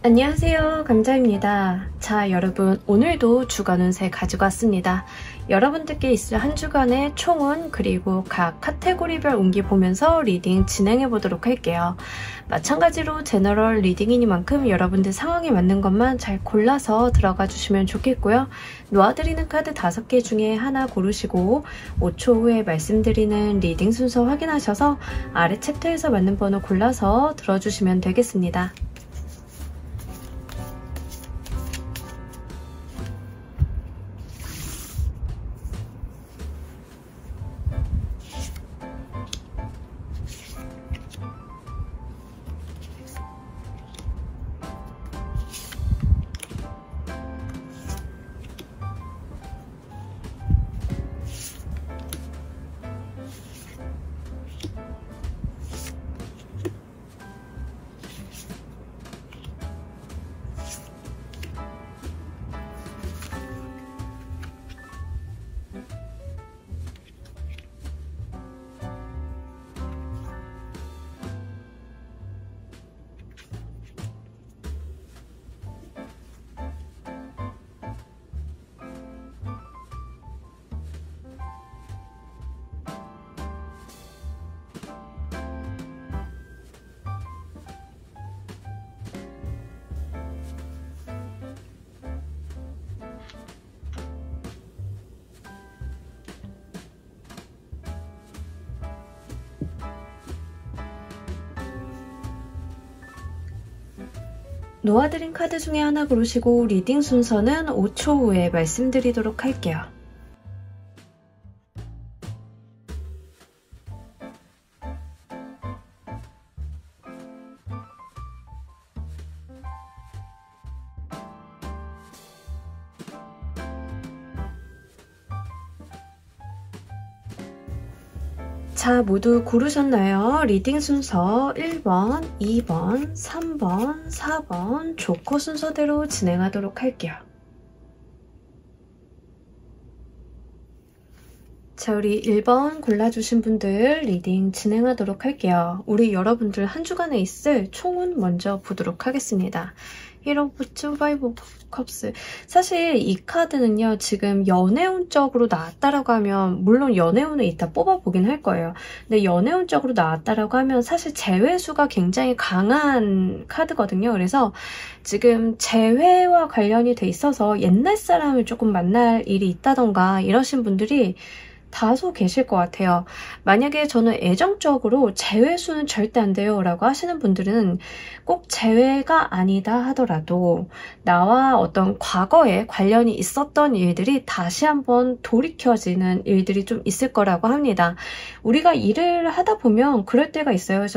안녕하세요, 감자입니다. 자, 여러분, 오늘도 주간 운세 가지고 왔습니다. 여러분들께 있을 한 주간의 총운 그리고 각 카테고리별 운기 보면서 리딩 진행해 보도록 할게요. 마찬가지로 제너럴 리딩이니만큼 여러분들 상황에 맞는 것만 잘 골라서 들어가 주시면 좋겠고요. 놓아드리는 카드 5개 중에 하나 고르시고 5초 후에 말씀드리는 리딩 순서 확인하셔서 아래 챕터에서 맞는 번호 골라서 들어주시면 되겠습니다. 놓아드린 카드 중에 하나 고르시고 리딩 순서는 5초 후에 말씀드리도록 할게요. 자, 모두 고르셨나요? 리딩 순서 1번, 2번, 3번, 4번 조커 순서대로 진행하도록 할게요. 자, 우리 1번 골라주신 분들 리딩 진행하도록 할게요. 우리 여러분들 한 주간에 있을 총운 먼저 보도록 하겠습니다. 히로 오브 파이브 컵스. 사실 이 카드는요, 지금 연애운적으로 나왔다라고 하면, 물론 연애운을 이따 뽑아보긴 할 거예요. 근데 연애운적으로 나왔다라고 하면 사실 재회수가 굉장히 강한 카드거든요. 그래서 지금 재회와 관련이 돼 있어서 옛날 사람을 조금 만날 일이 있다던가 이러신 분들이 다소 계실 것 같아요. 만약에 저는 애정적으로 재회수는 절대 안 돼요 라고 하시는 분들은 꼭 재회가 아니다 하더라도 나와 어떤 과거에 관련이 있었던 일들이 다시 한번 돌이켜지는 일들이 좀 있을 거라고 합니다. 우리가 일을 하다 보면 그럴 때가 있어요.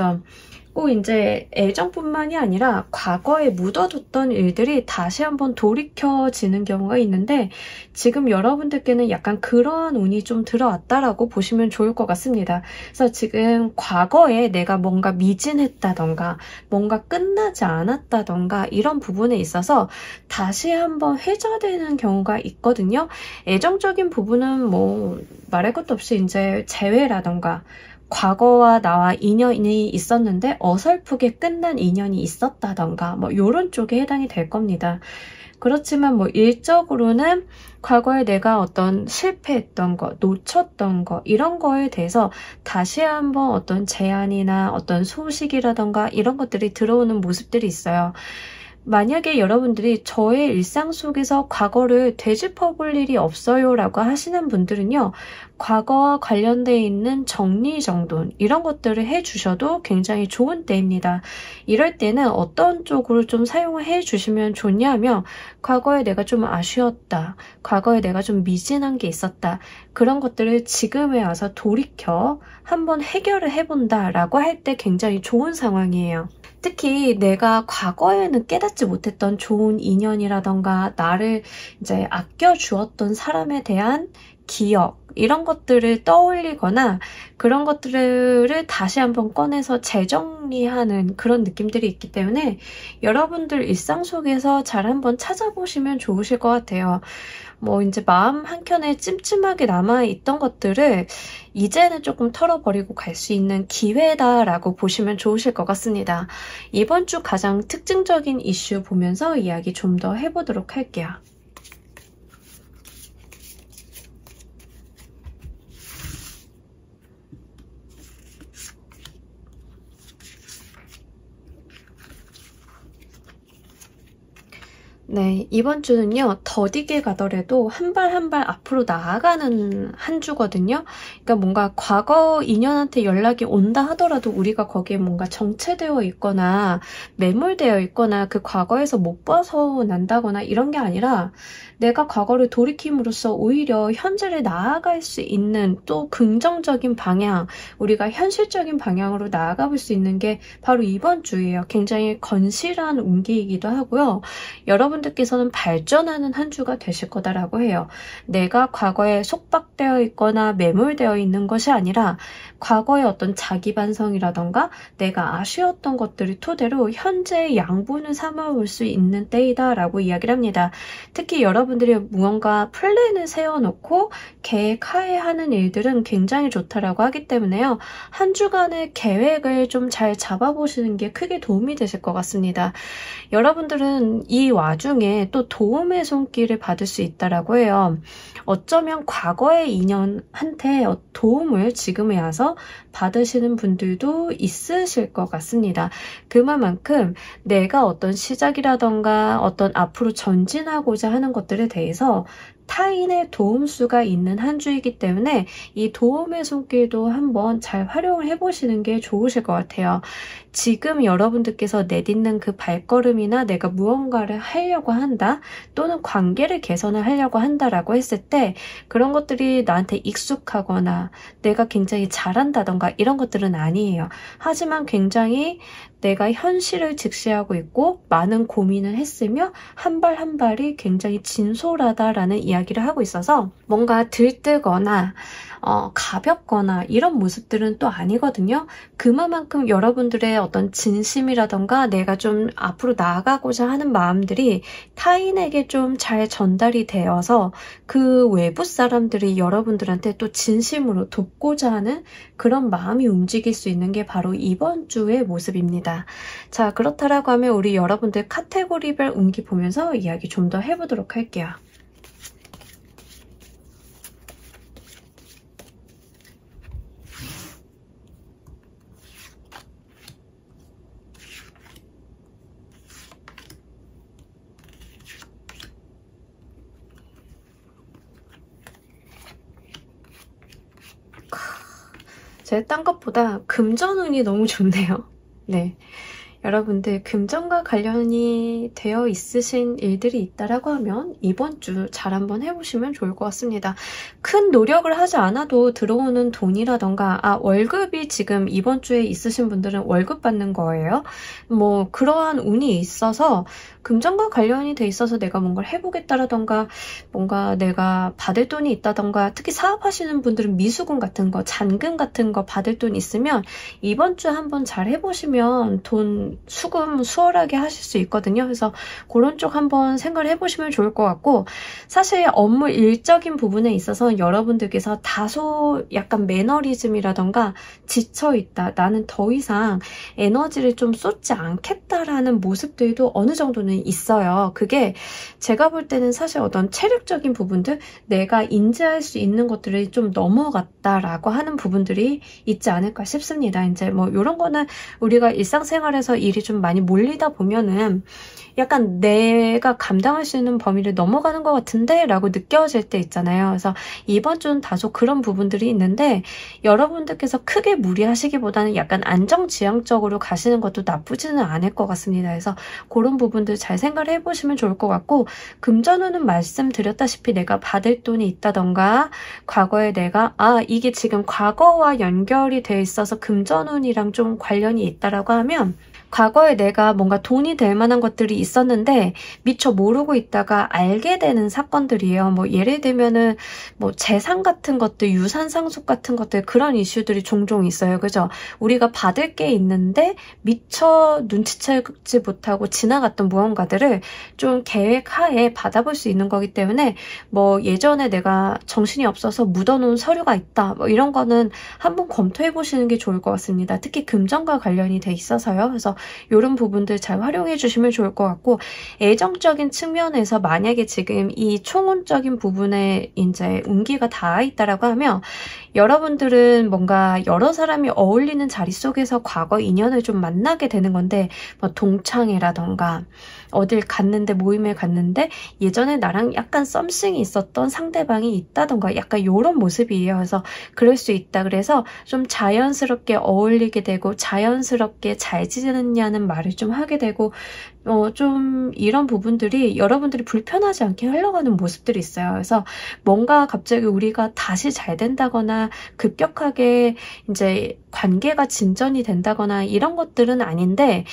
꼭 이제 애정뿐만이 아니라 과거에 묻어뒀던 일들이 다시 한번 돌이켜지는 경우가 있는데 지금 여러분들께는 약간 그러한 운이 좀 들어왔다라고 보시면 좋을 것 같습니다. 그래서 지금 과거에 내가 뭔가 미진했다던가 뭔가 끝나지 않았다던가 이런 부분에 있어서 다시 한번 회자되는 경우가 있거든요. 애정적인 부분은 뭐 말할 것도 없이 이제 재회라던가 과거와 나와 인연이 있었는데 어설프게 끝난 인연이 있었다던가 뭐 이런 쪽에 해당이 될 겁니다. 그렇지만 뭐 일적으로는 과거에 내가 어떤 실패했던 거, 놓쳤던 거 이런 거에 대해서 다시 한번 어떤 제안이나 어떤 소식이라던가 이런 것들이 들어오는 모습들이 있어요. 만약에 여러분들이 저의 일상 속에서 과거를 되짚어 볼 일이 없어요 라고 하시는 분들은요, 과거와 관련되어 있는 정리정돈 이런 것들을 해주셔도 굉장히 좋은 때입니다. 이럴 때는 어떤 쪽으로 좀 사용을 해주시면 좋냐면 과거에 내가 좀 아쉬웠다, 과거에 내가 좀 미진한 게 있었다, 그런 것들을 지금에 와서 돌이켜 한번 해결을 해본다 라고 할 때 굉장히 좋은 상황이에요. 특히 내가 과거에는 깨닫지 못했던 좋은 인연이라던가 나를 이제 아껴주었던 사람에 대한 기억 이런 것들을 떠올리거나 그런 것들을 다시 한번 꺼내서 재정리하는 그런 느낌들이 있기 때문에 여러분들 일상 속에서 잘 한번 찾아보시면 좋으실 것 같아요. 뭐 이제 마음 한켠에 찜찜하게 남아있던 것들을 이제는 조금 털어버리고 갈 수 있는 기회다라고 보시면 좋으실 것 같습니다. 이번 주 가장 특징적인 이슈 보면서 이야기 좀 더 해보도록 할게요. 네, 이번 주는요, 더디게 가더라도 한 발 한 발 앞으로 나아가는 한 주거든요. 그러니까 뭔가 과거 인연한테 연락이 온다 하더라도 우리가 거기에 뭔가 정체되어 있거나 매몰되어 있거나 그 과거에서 못 벗어난다거나 이런 게 아니라 내가 과거를 돌이킴으로써 오히려 현재를 나아갈 수 있는 또 긍정적인 방향, 우리가 현실적인 방향으로 나아가 볼 수 있는 게 바로 이번 주예요. 굉장히 건실한 운기이기도 하고요. 여러분들께서는 발전하는 한 주가 되실 거다라고 해요. 내가 과거에 속박되어 있거나 매몰되어 있는 것이 아니라 과거의 어떤 자기 반성이라던가 내가 아쉬웠던 것들을 토대로 현재의 양분을 삼아볼 수 있는 때이다라고 이야기를 합니다. 특히 여러분들이 무언가 플랜을 세워놓고 계획하에 하는 일들은 굉장히 좋다라고 하기 때문에요. 한 주간의 계획을 좀 잘 잡아보시는 게 크게 도움이 되실 것 같습니다. 여러분들은 이 와중에 또 도움의 손길을 받을 수 있다라고 해요. 어쩌면 과거의 인연한테 도움을 지금에 와서 받으시는 분들도 있으실 것 같습니다. 그만큼 내가 어떤 시작이라던가 어떤 앞으로 전진하고자 하는 것들에 대해서 타인의 도움수가 있는 한 주이기 때문에 이 도움의 손길도 한번 잘 활용을 해보시는 게 좋으실 것 같아요. 지금 여러분들께서 내딛는 그 발걸음이나 내가 무언가를 하려고 한다 또는 관계를 개선을 하려고 한다라고 했을 때 그런 것들이 나한테 익숙하거나 내가 굉장히 잘한다던가 이런 것들은 아니에요. 하지만 굉장히 내가 현실을 직시하고 있고 많은 고민을 했으며 한 발 한 발이 굉장히 진솔하다라는 이야기를 하고 있어서 뭔가 들뜨거나 가볍거나 이런 모습들은 또 아니거든요. 그만큼 여러분들의 어떤 진심이라던가 내가 좀 앞으로 나아가고자 하는 마음들이 타인에게 좀 잘 전달이 되어서 그 외부 사람들이 여러분들한테 또 진심으로 돕고자 하는 그런 마음이 움직일 수 있는 게 바로 이번 주의 모습입니다. 자, 그렇다라고 하면 우리 여러분들 카테고리별 운기 보면서 이야기 좀 더 해보도록 할게요. 제 딴 것보다 금전운이 너무 좋네요. 네. 여러분들 금전과 관련이 되어 있으신 일들이 있다라고 하면 이번 주 잘 한번 해보시면 좋을 것 같습니다. 큰 노력을 하지 않아도 들어오는 돈이라던가 월급이 지금 이번 주에 있으신 분들은 월급 받는 거예요. 뭐 그러한 운이 있어서 금전과 관련이 돼 있어서 내가 뭔가를 해보겠다라던가 뭔가 내가 받을 돈이 있다던가 특히 사업하시는 분들은 미수금 같은 거 잔금 같은 거 받을 돈 있으면 이번 주 한번 잘 해보시면 돈 수금 수월하게 하실 수 있거든요. 그래서 그런 쪽 한번 생각을 해보시면 좋을 것 같고 사실 업무 일적인 부분에 있어서 여러분들께서 다소 약간 매너리즘이라던가 지쳐있다. 나는 더 이상 에너지를 좀 쏟지 않겠다라는 모습들도 어느 정도는 있어요. 그게 제가 볼 때는 사실 어떤 체력적인 부분들 내가 인지할 수 있는 것들이 좀 넘어갔다라고 하는 부분들이 있지 않을까 싶습니다. 이제 뭐 이런 거는 우리가 일상생활에서 일이 좀 많이 몰리다 보면은 약간 내가 감당할 수 있는 범위를 넘어가는 것 같은데 라고 느껴질 때 있잖아요. 그래서 이번 주는 다소 그런 부분들이 있는데 여러분들께서 크게 무리하시기보다는 약간 안정지향적으로 가시는 것도 나쁘지는 않을 것 같습니다. 그래서 그런 부분들 잘 생각을 해보시면 좋을 것 같고 금전운은 말씀드렸다시피 내가 받을 돈이 있다던가 과거에 내가 이게 지금 과거와 연결이 돼 있어서 금전운이랑 좀 관련이 있다라고 하면 과거에 내가 뭔가 돈이 될 만한 것들이 있었는데 미처 모르고 있다가 알게 되는 사건들이에요. 뭐 예를 들면은 뭐 재산 같은 것들, 유산 상속 같은 것들, 그런 이슈들이 종종 있어요. 그죠? 우리가 받을 게 있는데 미처 눈치채지 못하고 지나갔던 무언가들을 좀 계획하에 받아볼 수 있는 거기 때문에 뭐 예전에 내가 정신이 없어서 묻어놓은 서류가 있다, 뭐 이런 거는 한번 검토해 보시는 게 좋을 것 같습니다. 특히 금전과 관련이 돼 있어서요. 그래서 이런 부분들 잘 활용해 주시면 좋을 것 같고, 애정적인 측면에서 만약에 지금 이 총론적인 부분에 이제 운기가 닿아 있다라고 하면 여러분들은 뭔가 여러 사람이 어울리는 자리 속에서 과거 인연을 좀 만나게 되는 건데, 뭐 동창회라던가 어딜 갔는데, 모임에 갔는데 예전에 나랑 약간 썸씽이 있었던 상대방이 있다던가 약간 이런 모습이에요. 그래서 그럴 수 있다. 그래서 좀 자연스럽게 어울리게 되고 자연스럽게 잘 지내느냐는 말을 좀 하게 되고, 좀 이런 부분들이 여러분들이 불편하지 않게 흘러가는 모습들이 있어요. 그래서 뭔가 갑자기 우리가 다시 잘 된다거나 급격하게 이제 관계가 진전이 된다거나 이런 것들은 아닌데,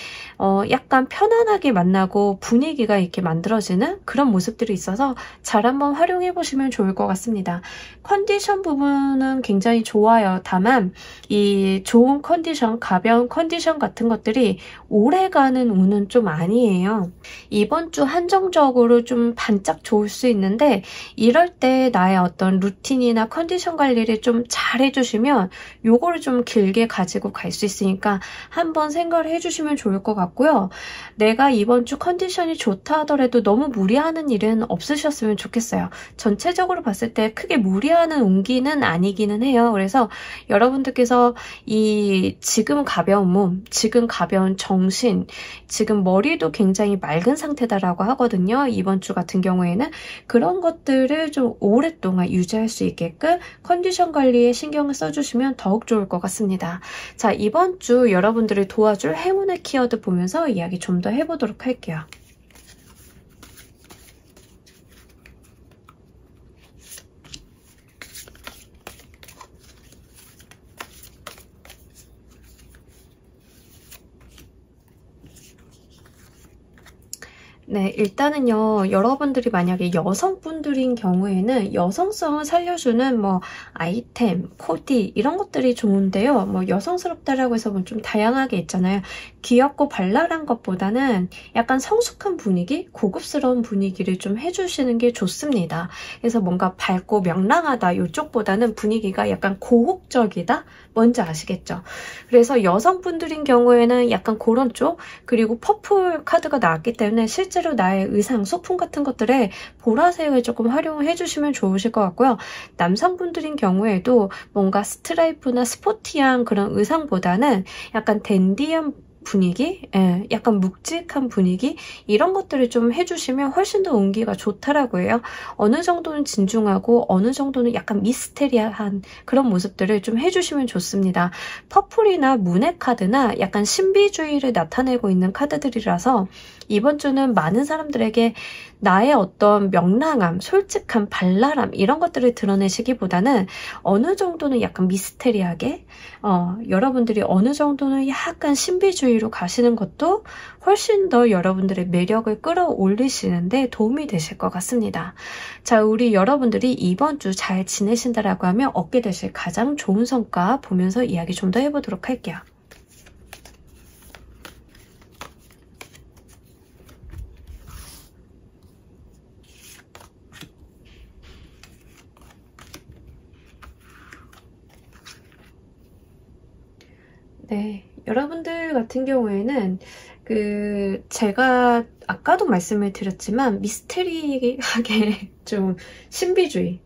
약간 편안하게 만나고 분위기가 이렇게 만들어지는 그런 모습들이 있어서 잘 한번 활용해 보시면 좋을 것 같습니다. 컨디션 부분은 굉장히 좋아요. 다만 이 좋은 컨디션, 가벼운 컨디션 같은 것들이 오래가는 운은 좀 아니에요. 이번 주 한정적으로 좀 반짝 좋을 수 있는데, 이럴 때 나의 어떤 루틴이나 컨디션 관리를 좀 잘 해주시면 요거를 좀 길게 가지고 갈 수 있으니까 한번 생각을 해주시면 좋을 것 같고요. 내가 이번 주 컨디션이 좋다 하더라도 너무 무리하는 일은 없으셨으면 좋겠어요. 전체적으로 봤을 때 크게 무리하는 운기는 아니기는 해요. 그래서 여러분들께서 이 지금 가벼운 몸, 지금 가벼운 정신, 지금 머리도 굉장히 맑은 상태다라고 하거든요. 이번 주 같은 경우에는 그런 것들을 좀 오랫동안 유지할 수 있게끔 컨디션 관리에 신경을 써주시면 더욱 좋을 것 같습니다. 자, 이번 주 여러분들을 도와줄 행운의 키워드 보면서 이야기 좀 더 해보도록 할게요. 네, 일단은요, 여러분들이 만약에 여성분들인 경우에는 여성성을 살려주는 뭐 아이템, 코디 이런 것들이 좋은데요. 뭐 여성스럽다라고 해서 뭐 좀 다양하게 있잖아요. 귀엽고 발랄한 것보다는 약간 성숙한 분위기, 고급스러운 분위기를 좀 해주시는 게 좋습니다. 그래서 뭔가 밝고 명랑하다 이쪽보다는 분위기가 약간 고혹적이다? 뭔지 아시겠죠? 그래서 여성분들인 경우에는 약간 그런 쪽, 그리고 퍼플 카드가 나왔기 때문에 실제로 나의 의상, 소품 같은 것들에 보라색을 조금 활용을 해주시면 좋으실 것 같고요. 남성분들인 경우에도 뭔가 스트라이프나 스포티한 그런 의상보다는 약간 댄디한 분위기, 약간 묵직한 분위기, 이런 것들을 좀 해주시면 훨씬 더 운기가 좋다라고 해요. 어느 정도는 진중하고 어느 정도는 약간 미스테리한 그런 모습들을 좀 해주시면 좋습니다. 퍼플이나 문의 카드나 약간 신비주의를 나타내고 있는 카드들이라서 이번 주는 많은 사람들에게 나의 어떤 명랑함, 솔직함, 발랄함 이런 것들을 드러내시기보다는 어느 정도는 약간 미스테리하게, 여러분들이 어느 정도는 약간 신비주의로 가시는 것도 훨씬 더 여러분들의 매력을 끌어올리시는데 도움이 되실 것 같습니다. 자, 우리 여러분들이 이번 주 잘 지내신다라고 하면 얻게 되실 가장 좋은 성과 보면서 이야기 좀 더 해보도록 할게요. 네, 여러분들 같은 경우에는 제가 아까도 말씀을 드렸지만 미스테리하게 좀 신비주의,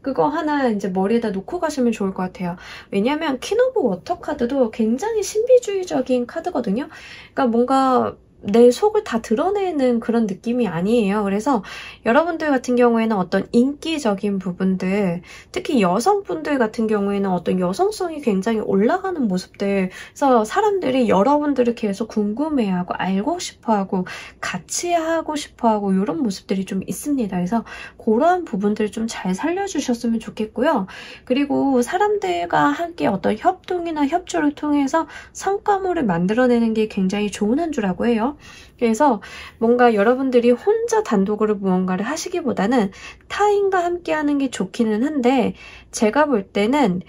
그거 하나 이제 머리에다 놓고 가시면 좋을 것 같아요. 왜냐면 퀸 오브 워터 카드도 굉장히 신비주의적인 카드거든요. 그러니까 뭔가 내 속을 다 드러내는 그런 느낌이 아니에요. 그래서 여러분들 같은 경우에는 어떤 인기적인 부분들, 특히 여성분들 같은 경우에는 어떤 여성성이 굉장히 올라가는 모습들, 그래서 사람들이 여러분들을 계속 궁금해하고 알고 싶어하고 같이 하고 싶어하고 이런 모습들이 좀 있습니다. 그래서 그러한 부분들을 좀 잘 살려주셨으면 좋겠고요. 그리고 사람들과 함께 어떤 협동이나 협조를 통해서 성과물을 만들어내는 게 굉장히 좋은 한 주라고 해요. 그래서 뭔가 여러분들이 혼자 단독으로 무언가를 하시기보다는 타인과 함께 하는 게 좋기는 한데, 제가 볼 때는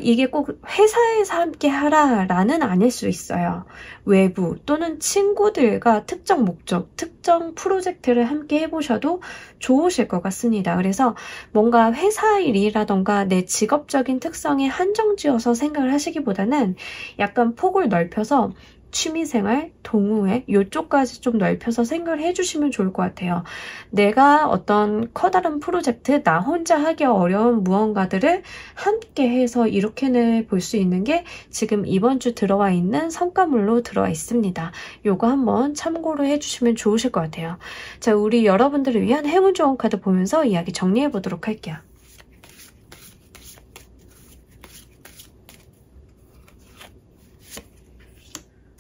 이게 꼭 회사에서 함께 하라라는 아닐 수 있어요. 외부 또는 친구들과 특정 목적, 특정 프로젝트를 함께 해보셔도 좋으실 것 같습니다. 그래서 뭔가 회사 일이라던가 내 직업적인 특성에 한정지어서 생각을 하시기보다는 약간 폭을 넓혀서 취미생활, 동호회 이쪽까지 좀 넓혀서 생각을 해주시면 좋을 것 같아요. 내가 어떤 커다란 프로젝트, 나 혼자 하기 어려운 무언가들을 함께 해서 이렇게는 볼 수 있는 게 지금 이번 주 들어와 있는 성과물로 들어와 있습니다. 요거 한번 참고로 해주시면 좋으실 것 같아요. 자, 우리 여러분들을 위한 행운 좋은 카드 보면서 이야기 정리해 보도록 할게요.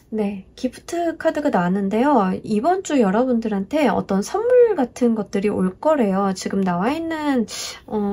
네, 기프트 카드가 나왔는데요. 이번 주 여러분들한테 어떤 선물 같은 것들이 올 거래요. 지금 나와 있는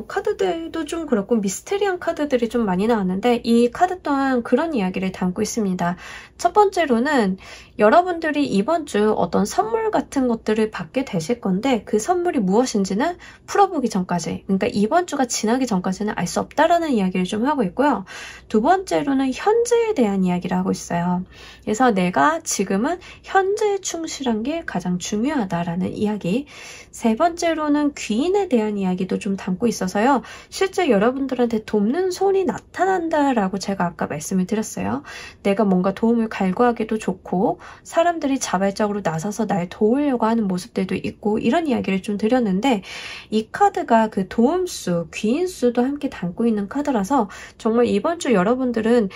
카드들도 좀 그렇고 미스테리한 카드들이 좀 많이 나왔는데 이 카드 또한 그런 이야기를 담고 있습니다. 첫 번째로는 여러분들이 이번 주 어떤 선물 같은 것들을 받게 되실 건데 그 선물이 무엇인지는 풀어보기 전까지, 그러니까 이번 주가 지나기 전까지는 알 수 없다라는 이야기를 좀 하고 있고요. 두 번째로는 현재에 대한 이야기를 하고 있어요. 그래서 내가 지금은 현재에 충실한 게 가장 중요하다라는 이야기. 세 번째로는 귀인에 대한 이야기도 좀 담고 있어서요. 실제 여러분들한테 돕는 손이 나타난다라고 제가 아까 말씀을 드렸어요. 내가 뭔가 도움을 갈구하기도 좋고 사람들이 자발적으로 나서서 날 도우려고 하는 모습들도 있고 이런 이야기를 좀 드렸는데 이 카드가 그 도움수, 귀인수도 함께 담고 있는 카드라서 정말 이번 주 여러분들은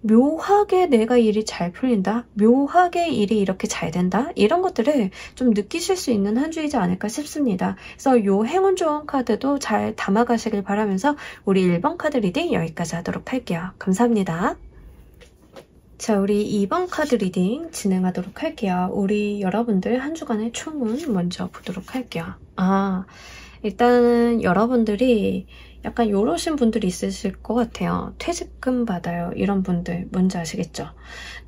묘하게 내가 일이 잘 풀린다, 묘하게 일이 이렇게 잘 된다, 이런 것들을 좀 느끼실 수 있는 한 주이지 않을까 싶습니다. 그래서 요 행운 좋은 카드도 잘 담아가시길 바라면서 우리 1번 카드 리딩 여기까지 하도록 할게요. 감사합니다. 자, 우리 2번 카드 리딩 진행하도록 할게요. 우리 여러분들 한 주간의 총운 먼저 보도록 할게요. 일단은 여러분들이 약간 요러신 분들이 있으실 것 같아요. 퇴직금 받아요. 이런 분들 뭔지 아시겠죠?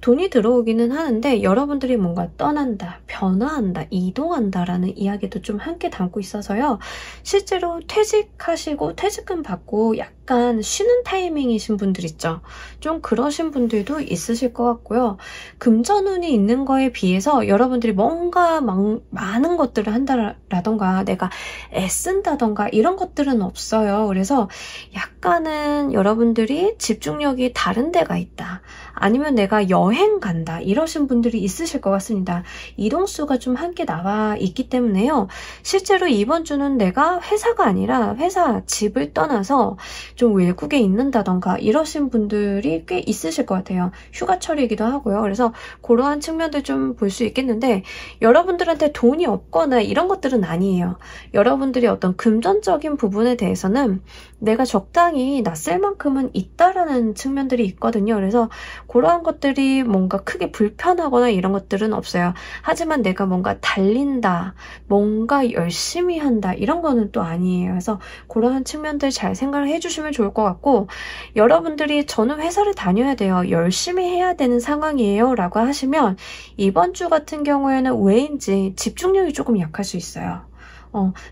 돈이 들어오기는 하는데 여러분들이 뭔가 떠난다, 변화한다, 이동한다라는 이야기도 좀 함께 담고 있어서요. 실제로 퇴직하시고 퇴직금 받고 약간 쉬는 타이밍이신 분들 있죠? 좀 그러신 분들도 있으실 것 같고요. 금전운이 있는 거에 비해서 여러분들이 뭔가 많은 것들을 한다라던가 내가 애쓴다던가 이런 것들은 없어요. 그래서 약간은 여러분들이 집중력이 다른 데가 있다, 아니면 내가 여행 간다 이러신 분들이 있으실 것 같습니다. 이동수가 좀 함께 나와 있기 때문에요. 실제로 이번 주는 내가 회사가 아니라 회사, 집을 떠나서 좀 외국에 있는다던가 이러신 분들이 꽤 있으실 것 같아요. 휴가철이기도 하고요. 그래서 그러한 측면들 좀 볼 수 있겠는데 여러분들한테 돈이 없거나 이런 것들은 아니에요. 여러분들이 어떤 금전적인 부분에 대해서는 내가 적당히 낯설 만큼은 있다라는 측면들이 있거든요. 그래서 그러한 것들이 뭔가 크게 불편하거나 이런 것들은 없어요. 하지만 내가 뭔가 달린다, 뭔가 열심히 한다 이런 거는 또 아니에요. 그래서 그러한 측면들 잘 생각을 해주시면 좋을 것 같고, 여러분들이 저는 회사를 다녀야 돼요, 열심히 해야 되는 상황이에요 라고 하시면 이번 주 같은 경우에는 왜인지 집중력이 조금 약할 수 있어요.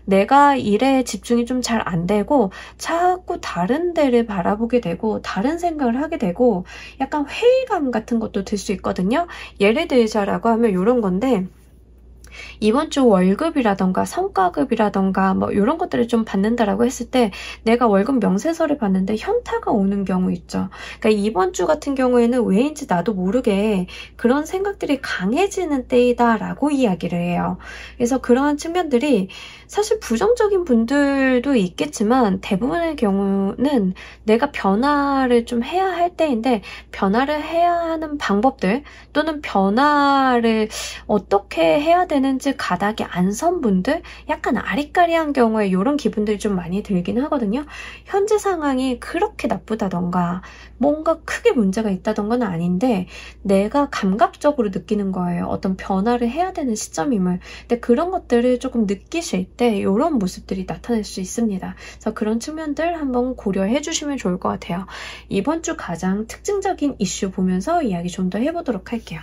내가 일에 집중이 좀 잘 안 되고 자꾸 다른 데를 바라보게 되고 다른 생각을 하게 되고 약간 회의감 같은 것도 들 수 있거든요. 예를 들자라고 하면 이런 건데, 이번 주 월급이라던가 성과급이라던가 뭐 이런 것들을 좀 받는다라고 했을 때 내가 월급 명세서를 봤는데 현타가 오는 경우 있죠. 그러니까 이번 주 같은 경우에는 왜인지 나도 모르게 그런 생각들이 강해지는 때이다라고 이야기를 해요. 그래서 그러한 측면들이 사실 부정적인 분들도 있겠지만 대부분의 경우는 내가 변화를 좀 해야 할 때인데 변화를 해야 하는 방법들 또는 변화를 어떻게 해야 되는지 가닥이 안 선 분들 약간 아리까리한 경우에 이런 기분들이 좀 많이 들긴 하거든요. 현재 상황이 그렇게 나쁘다던가 뭔가 크게 문제가 있다던가는 아닌데 내가 감각적으로 느끼는 거예요. 어떤 변화를 해야 되는 시점임을. 근데 그런 것들을 조금 느끼실 때 이런 모습들이 나타날 수 있습니다. 그래서 그런 측면들 한번 고려해 주시면 좋을 것 같아요. 이번 주 가장 특징적인 이슈 보면서 이야기 좀 더 해보도록 할게요.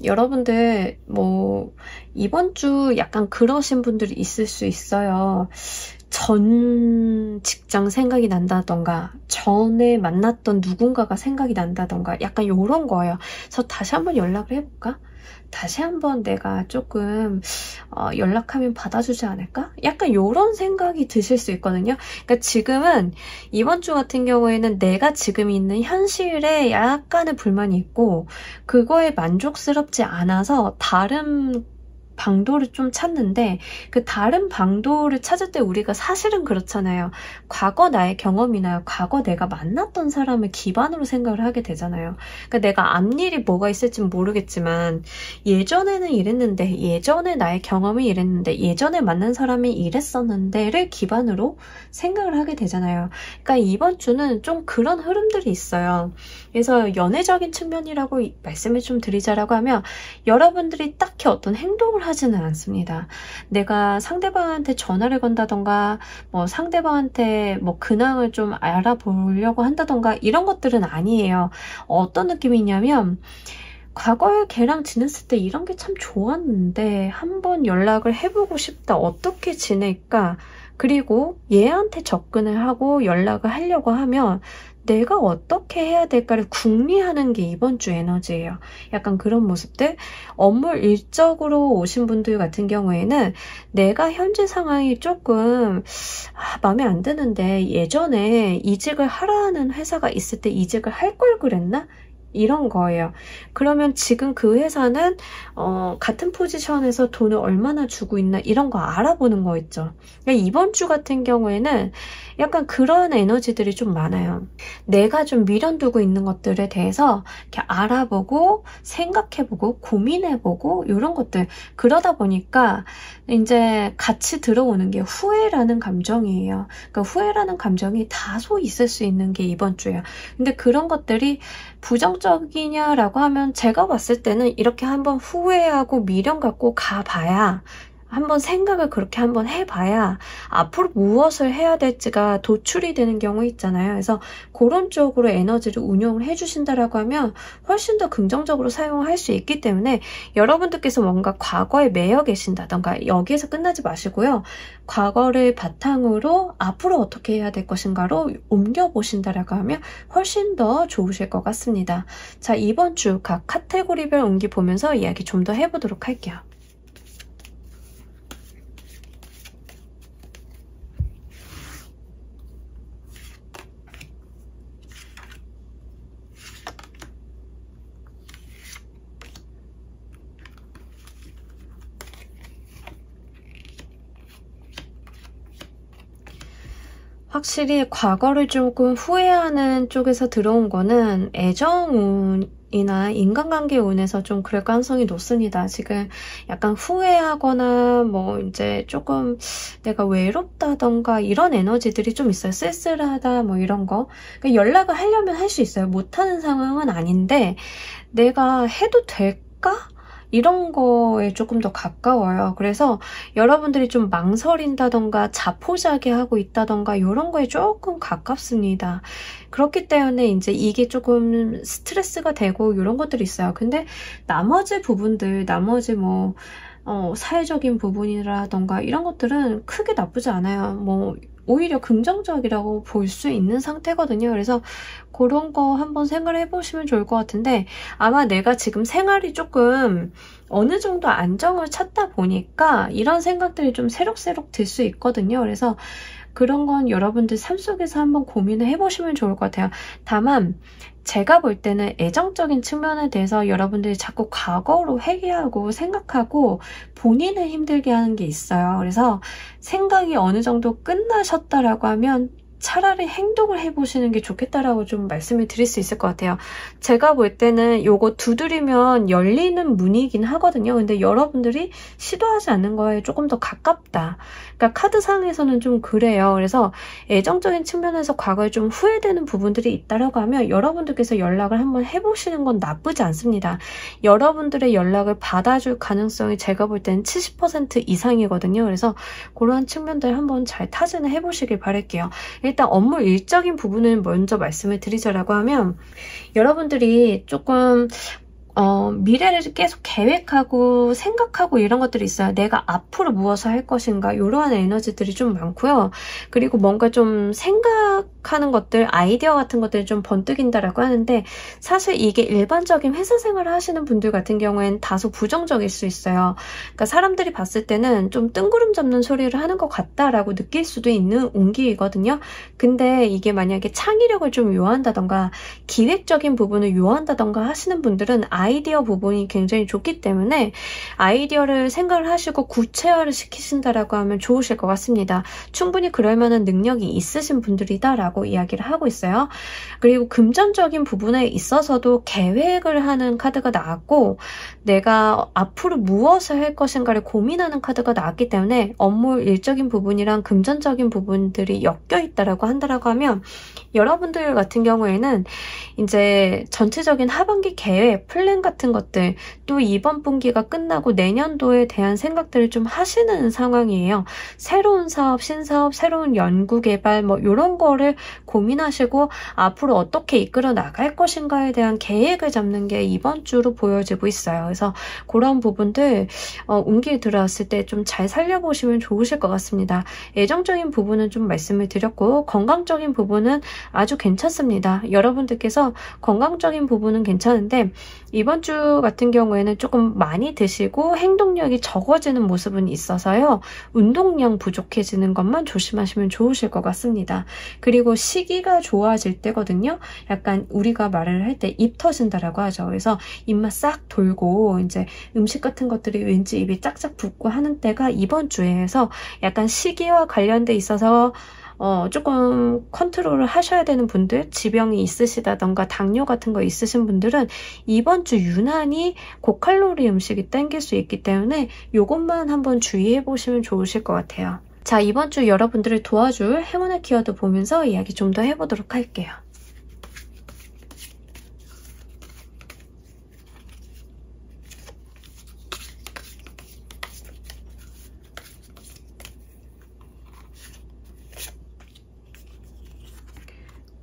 여러분들 뭐 이번 주 약간 그러신 분들이 있을 수 있어요. 전 직장 생각이 난다던가 전에 만났던 누군가가 생각이 난다던가 약간 요런 거예요. 그래서 다시 한번 연락을 해볼까? 다시 한번 내가 조금 연락하면 받아주지 않을까? 약간 요런 생각이 드실 수 있거든요. 그러니까 지금은 이번 주 같은 경우에는 내가 지금 있는 현실에 약간의 불만이 있고 그거에 만족스럽지 않아서 다른 방도를 좀 찾는데 그 다른 방도를 찾을 때 우리가 사실은 그렇잖아요. 과거 나의 경험이나 과거 내가 만났던 사람을 기반으로 생각을 하게 되잖아요. 그러니까 내가 앞일이 뭐가 있을지는 모르겠지만 예전에는 이랬는데 예전에 나의 경험이 이랬는데 예전에 만난 사람이 이랬었는데를 기반으로 생각을 하게 되잖아요. 그러니까 이번 주는 좀 그런 흐름들이 있어요. 그래서 연애적인 측면이라고 말씀을 좀 드리자라고 하면 여러분들이 딱히 어떤 행동을 하지는 않습니다. 내가 상대방한테 전화를 건다던가 뭐 상대방한테 뭐 근황을 좀 알아보려고 한다던가 이런 것들은 아니에요. 어떤 느낌이냐면 과거에 걔랑 지냈을 때 이런 게 참 좋았는데 한번 연락을 해보고 싶다. 어떻게 지낼까? 그리고 얘한테 접근을 하고 연락을 하려고 하면 내가 어떻게 해야 될까를 궁리하는 게 이번 주 에너지예요. 약간 그런 모습들. 업무 일적으로 오신 분들 같은 경우에는 내가 현재 상황이 조금 마음에 안 드는데 예전에 이직을 하라는 회사가 있을 때 이직을 할 걸 그랬나? 이런 거예요. 그러면 지금 그 회사는 같은 포지션에서 돈을 얼마나 주고 있나 이런 거 알아보는 거 있죠. 그러니까 이번 주 같은 경우에는 약간 그런 에너지들이 좀 많아요. 내가 좀 미련두고 있는 것들에 대해서 이렇게 알아보고 생각해보고 고민해보고 이런 것들 그러다 보니까 이제 같이 들어오는 게 후회라는 감정이에요. 그러니까 후회라는 감정이 다소 있을 수 있는 게 이번 주예요. 근데 그런 것들이 부정적이냐라고 하면 제가 봤을 때는 이렇게 한번 후회하고 미련 갖고 가봐야 한번 생각을 그렇게 한번 해봐야 앞으로 무엇을 해야 될지가 도출이 되는 경우 있잖아요. 그래서 그런 쪽으로 에너지를 운용을 해주신다라고 하면 훨씬 더 긍정적으로 사용할 수 있기 때문에 여러분들께서 뭔가 과거에 매여 계신다던가 여기에서 끝나지 마시고요. 과거를 바탕으로 앞으로 어떻게 해야 될 것인가로 옮겨보신다라고 하면 훨씬 더 좋으실 것 같습니다. 자, 이번 주 각 카테고리별 옮기 보면서 이야기 좀 더 해보도록 할게요. 확실히 과거를 조금 후회하는 쪽에서 들어온 거는 애정운이나 인간관계 운에서 좀 그럴 가능성이 높습니다. 지금 약간 후회하거나 뭐 이제 조금 내가 외롭다던가 이런 에너지들이 좀 있어요. 쓸쓸하다 뭐 이런 거. 그러니까 연락을 하려면 할 수 있어요. 못하는 상황은 아닌데 내가 해도 될까? 이런 거에 조금 더 가까워요. 그래서 여러분들이 좀 망설인다던가 자포자기하고 있다던가 이런 거에 조금 가깝습니다. 그렇기 때문에 이제 이게 조금 스트레스가 되고 이런 것들이 있어요. 근데 나머지 부분들, 나머지 뭐 사회적인 부분이라던가 이런 것들은 크게 나쁘지 않아요. 뭐 오히려 긍정적이라고 볼 수 있는 상태거든요. 그래서 그런 거 한번 생각을 해보시면 좋을 것 같은데, 아마 내가 지금 생활이 조금 어느 정도 안정을 찾다 보니까 이런 생각들이 좀 새록새록 들 수 있거든요. 그래서 그런 건 여러분들 삶 속에서 한번 고민을 해보시면 좋을 것 같아요. 다만 제가 볼 때는 애정적인 측면에 대해서 여러분들이 자꾸 과거로 회귀하고 생각하고 본인을 힘들게 하는 게 있어요. 그래서 생각이 어느 정도 끝나셨다라고 하면 차라리 행동을 해보시는 게 좋겠다라고 좀 말씀을 드릴 수 있을 것 같아요. 제가 볼 때는 요거 두드리면 열리는 문이긴 하거든요. 근데 여러분들이 시도하지 않는 거에 조금 더 가깝다. 그러니까 카드상에서는 좀 그래요. 그래서 애정적인 측면에서 과거에 좀 후회되는 부분들이 있다라고 하면 여러분들께서 연락을 한번 해보시는 건 나쁘지 않습니다. 여러분들의 연락을 받아줄 가능성이 제가 볼 때는 70% 이상이거든요. 그래서 그러한 측면들 한번 잘 타진을 해보시길 바랄게요. 일단 업무 일적인 부분을 먼저 말씀을 드리자라고 하면 여러분들이 조금 미래를 계속 계획하고 생각하고 이런 것들이 있어요. 내가 앞으로 무엇을 할 것인가 이러한 에너지들이 좀 많고요. 그리고 뭔가 좀 생각하는 것들, 아이디어 같은 것들이 좀 번뜩인다라고 하는데 사실 이게 일반적인 회사 생활을 하시는 분들 같은 경우에는 다소 부정적일 수 있어요. 그러니까 사람들이 봤을 때는 좀 뜬구름 잡는 소리를 하는 것 같다라고 느낄 수도 있는 온기이거든요. 근데 이게 만약에 창의력을 좀 요한다던가 기획적인 부분을 요한다던가 하시는 분들은 아이디어 부분이 굉장히 좋기 때문에 아이디어를 생각을 하시고 구체화를 시키신다라고 하면 좋으실 것 같습니다. 충분히 그럴 만한 능력이 있으신 분들이다라고 이야기를 하고 있어요. 그리고 금전적인 부분에 있어서도 계획을 하는 카드가 나왔고 내가 앞으로 무엇을 할 것인가를 고민하는 카드가 나왔기 때문에 업무 일적인 부분이랑 금전적인 부분들이 엮여 있다라고 한다라고 하면 여러분들 같은 경우에는 이제 전체적인 하반기 계획, 플랜 같은 것들, 또 이번 분기가 끝나고 내년도에 대한 생각들을 좀 하시는 상황이에요. 새로운 사업, 신사업, 새로운 연구 개발 뭐 이런 거를 고민하시고 앞으로 어떻게 이끌어 나갈 것인가에 대한 계획을 잡는 게 이번 주로 보여지고 있어요. 그래서 그런 부분들 운기에 들어왔을 때 좀 잘 살려보시면 좋으실 것 같습니다. 애정적인 부분은 좀 말씀을 드렸고 건강적인 부분은 아주 괜찮습니다. 여러분들께서 건강적인 부분은 괜찮은데 이번 주 같은 경우에는 조금 많이 드시고 행동력이 적어지는 모습은 있어서요. 운동량 부족해지는 것만 조심하시면 좋으실 것 같습니다. 그리고 시기가 좋아질 때거든요. 약간 우리가 말을 할 때 입 터진다라고 하죠. 그래서 입맛 싹 돌고 이제 음식 같은 것들이 왠지 입이 짝짝 붓고 하는 때가 이번 주에서 약간 시기와 관련돼 있어서 조금 컨트롤을 하셔야 되는 분들, 지병이 있으시다던가 당뇨 같은 거 있으신 분들은 이번 주 유난히 고칼로리 음식이 땡길 수 있기 때문에 이것만 한번 주의해 보시면 좋으실 것 같아요. 자, 이번 주 여러분들을 도와줄 행운의 키워드 보면서 이야기 좀 더 해보도록 할게요.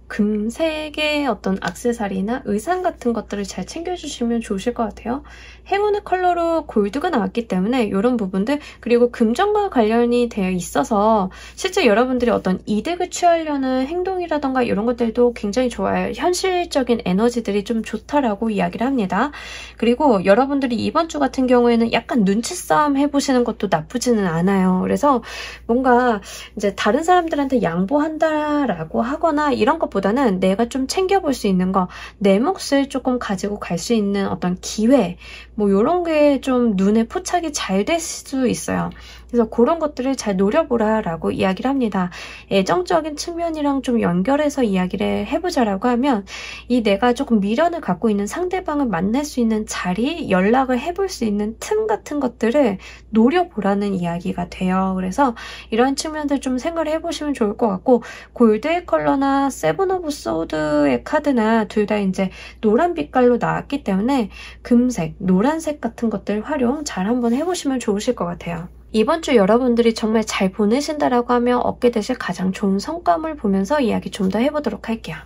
금색의 어떤 액세서리나 의상 같은 것들을 잘 챙겨주시면 좋으실 것 같아요. 행운의 컬러로 골드가 나왔기 때문에 이런 부분들, 그리고 금전과 관련이 되어 있어서 실제 여러분들이 어떤 이득을 취하려는 행동이라던가 이런 것들도 굉장히 좋아요. 현실적인 에너지들이 좀 좋다라고 이야기를 합니다. 그리고 여러분들이 이번 주 같은 경우에는 약간 눈치 싸움 해보시는 것도 나쁘지는 않아요. 그래서 뭔가 이제 다른 사람들한테 양보한다라고 하거나 이런 것보다는 내가 좀 챙겨볼 수 있는 거, 내 몫을 조금 가지고 갈 수 있는 어떤 기회, 뭐 이런 게 좀 눈에 포착이 잘 될 수 있어요. 그래서 그런 것들을 잘 노려보라 라고 이야기를 합니다. 애정적인 측면이랑 좀 연결해서 이야기를 해보자라고 하면 이 내가 조금 미련을 갖고 있는 상대방을 만날 수 있는 자리, 연락을 해볼 수 있는 틈 같은 것들을 노려보라는 이야기가 돼요. 그래서 이런 측면들 좀 생각을 해보시면 좋을 것 같고 골드의 컬러나 세븐 오브 소드의 카드나 둘 다 이제 노란 빛깔로 나왔기 때문에 금색, 노란색 같은 것들 활용 잘 한번 해보시면 좋으실 것 같아요. 이번 주 여러분들이 정말 잘 보내신다라고 하면 얻게 되실 가장 좋은 성과물 보면서 이야기 좀 더 해보도록 할게요.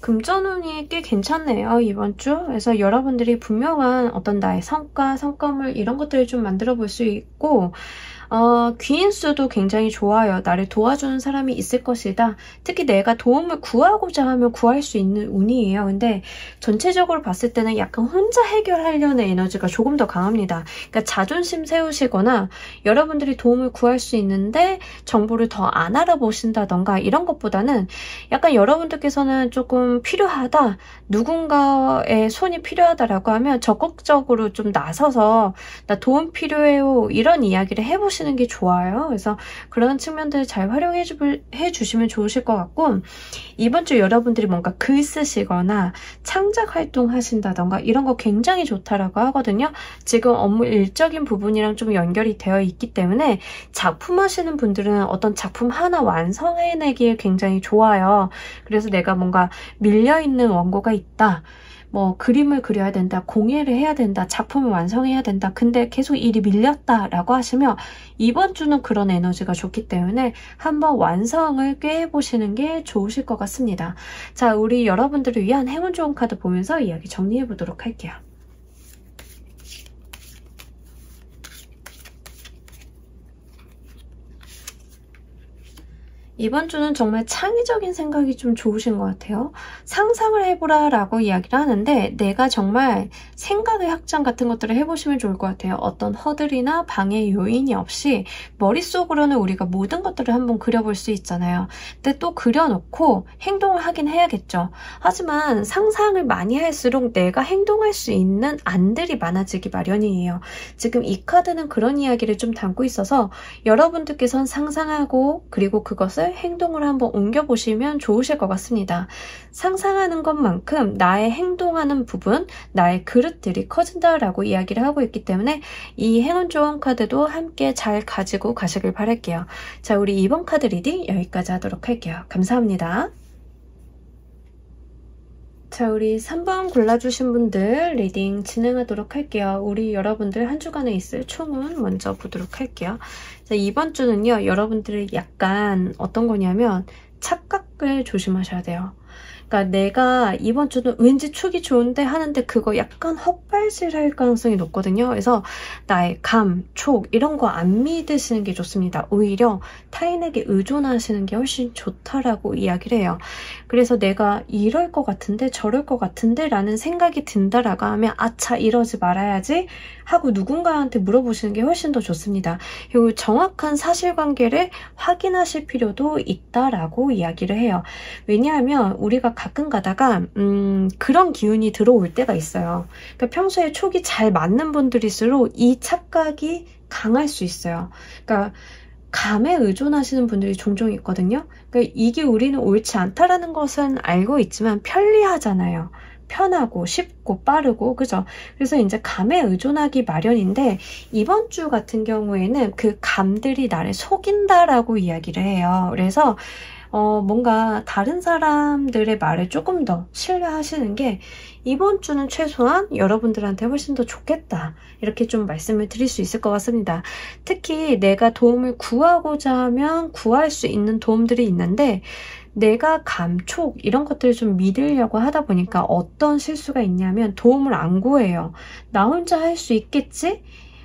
금전운이 꽤 괜찮네요, 이번 주. 그래서 여러분들이 분명한 어떤 나의 성과, 성과물 이런 것들을 좀 만들어 볼 수 있고, 귀인수도 굉장히 좋아요. 나를 도와주는 사람이 있을 것이다. 특히 내가 도움을 구하고자 하면 구할 수 있는 운이에요. 근데 전체적으로 봤을 때는 약간 혼자 해결하려는 에너지가 조금 더 강합니다. 그러니까 자존심 세우시거나 여러분들이 도움을 구할 수 있는데 정보를 더 안 알아보신다던가 이런 것보다는 약간 여러분들께서는 조금 필요하다, 누군가의 손이 필요하다라고 하면 적극적으로 좀 나서서 나 도움 필요해요 이런 이야기를 해보시는 게 좋아요. 그래서 그런 측면들을 잘 활용해 주시면 좋으실 것 같고, 이번 주 여러분들이 뭔가 글 쓰시거나 창작 활동 하신다던가 이런 거 굉장히 좋다라고 하거든요. 지금 업무 일적인 부분이랑 좀 연결이 되어 있기 때문에 작품 하시는 분들은 어떤 작품 하나 완성해내기에 굉장히 좋아요. 그래서 내가 뭔가 밀려있는 원고가 있다, 뭐 그림을 그려야 된다, 공예를 해야 된다, 작품을 완성해야 된다, 근데 계속 일이 밀렸다라고 하시면 이번 주는 그런 에너지가 좋기 때문에 한번 완성을 꾀해보시는 게 좋으실 것 같습니다. 자, 우리 여러분들을 위한 행운 좋은 카드 보면서 이야기 정리해보도록 할게요. 이번 주는 정말 창의적인 생각이 좀 좋으신 것 같아요. 상상을 해보라 라고 이야기를 하는데 내가 정말 생각의 확장 같은 것들을 해보시면 좋을 것 같아요. 어떤 허들이나 방해 요인이 없이 머릿속으로는 우리가 모든 것들을 한번 그려볼 수 있잖아요. 근데 또 그려놓고 행동을 하긴 해야겠죠. 하지만 상상을 많이 할수록 내가 행동할 수 있는 안들이 많아지기 마련이에요. 지금 이 카드는 그런 이야기를 좀 담고 있어서 여러분들께서는 상상하고 그리고 그것을 행동을 한번 옮겨보시면 좋으실 것 같습니다. 상상하는 것만큼 나의 행동하는 부분, 나의 그릇들이 커진다라고 이야기를 하고 있기 때문에 이 행운 좋은 카드도 함께 잘 가지고 가시길 바랄게요. 자, 우리 이번 카드 리딩 여기까지 하도록 할게요. 감사합니다. 자, 우리 3번 골라주신 분들 리딩 진행하도록 할게요. 우리 여러분들 한 주간에 있을 총운 먼저 보도록 할게요. 자, 이번 주는요, 여러분들이 약간 어떤 거냐면 착각을 조심하셔야 돼요. 그러니까 내가 이번 주는 왠지 축이 좋은데 하는데 그거 약간 헛발질할 가능성이 높거든요. 그래서 나의 감, 촉 이런 거 안 믿으시는 게 좋습니다. 오히려 타인에게 의존하시는 게 훨씬 좋다라고 이야기를 해요. 그래서 내가 이럴 것 같은데 저럴 것 같은데 라는 생각이 든다라고 하면 아차 이러지 말아야지 하고 누군가한테 물어보시는 게 훨씬 더 좋습니다. 그리고 정확한 사실관계를 확인하실 필요도 있다라고 이야기를 해요. 왜냐하면 우리가 가끔 가다가 그런 기운이 들어올 때가 있어요. 그러니까 평소에 촉이 잘 맞는 분들일수록 이 착각이 강할 수 있어요. 그러니까 감에 의존하시는 분들이 종종 있거든요. 그러니까 이게 우리는 옳지 않다라는 것은 알고 있지만 편리하잖아요. 편하고 쉽고 빠르고, 그죠? 그래서 이제 감에 의존하기 마련인데 이번 주 같은 경우에는 그 감들이 나를 속인다라고 이야기를 해요. 그래서 뭔가 다른 사람들의 말을 조금 더 신뢰하시는 게 이번 주는 최소한 여러분들한테 훨씬 더 좋겠다. 이렇게 좀 말씀을 드릴 수 있을 것 같습니다. 특히 내가 도움을 구하고자 하면 구할 수 있는 도움들이 있는데 내가 감촉 이런 것들을 좀 믿으려고 하다 보니까 어떤 실수가 있냐면 도움을 안 구해요. 나 혼자 할 수 있겠지?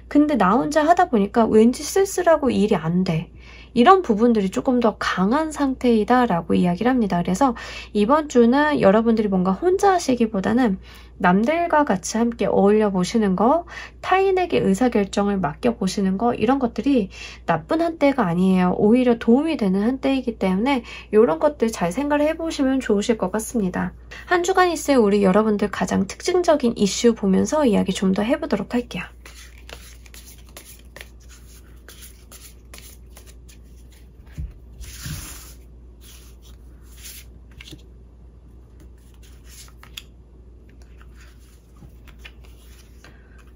근데 나 혼자 하다 보니까 왠지 쓸쓸하고 일이 안 돼. 이런 부분들이 조금 더 강한 상태이다 라고 이야기를 합니다. 그래서 이번 주는 여러분들이 뭔가 혼자 하시기보다는 남들과 같이 함께 어울려 보시는 거, 타인에게 의사결정을 맡겨보시는 거, 이런 것들이 나쁜 한때가 아니에요. 오히려 도움이 되는 한때이기 때문에 이런 것들 잘 생각을 해보시면 좋으실 것 같습니다. 한 주간 있을 우리 여러분들 가장 특징적인 이슈 보면서 이야기 좀 더 해보도록 할게요.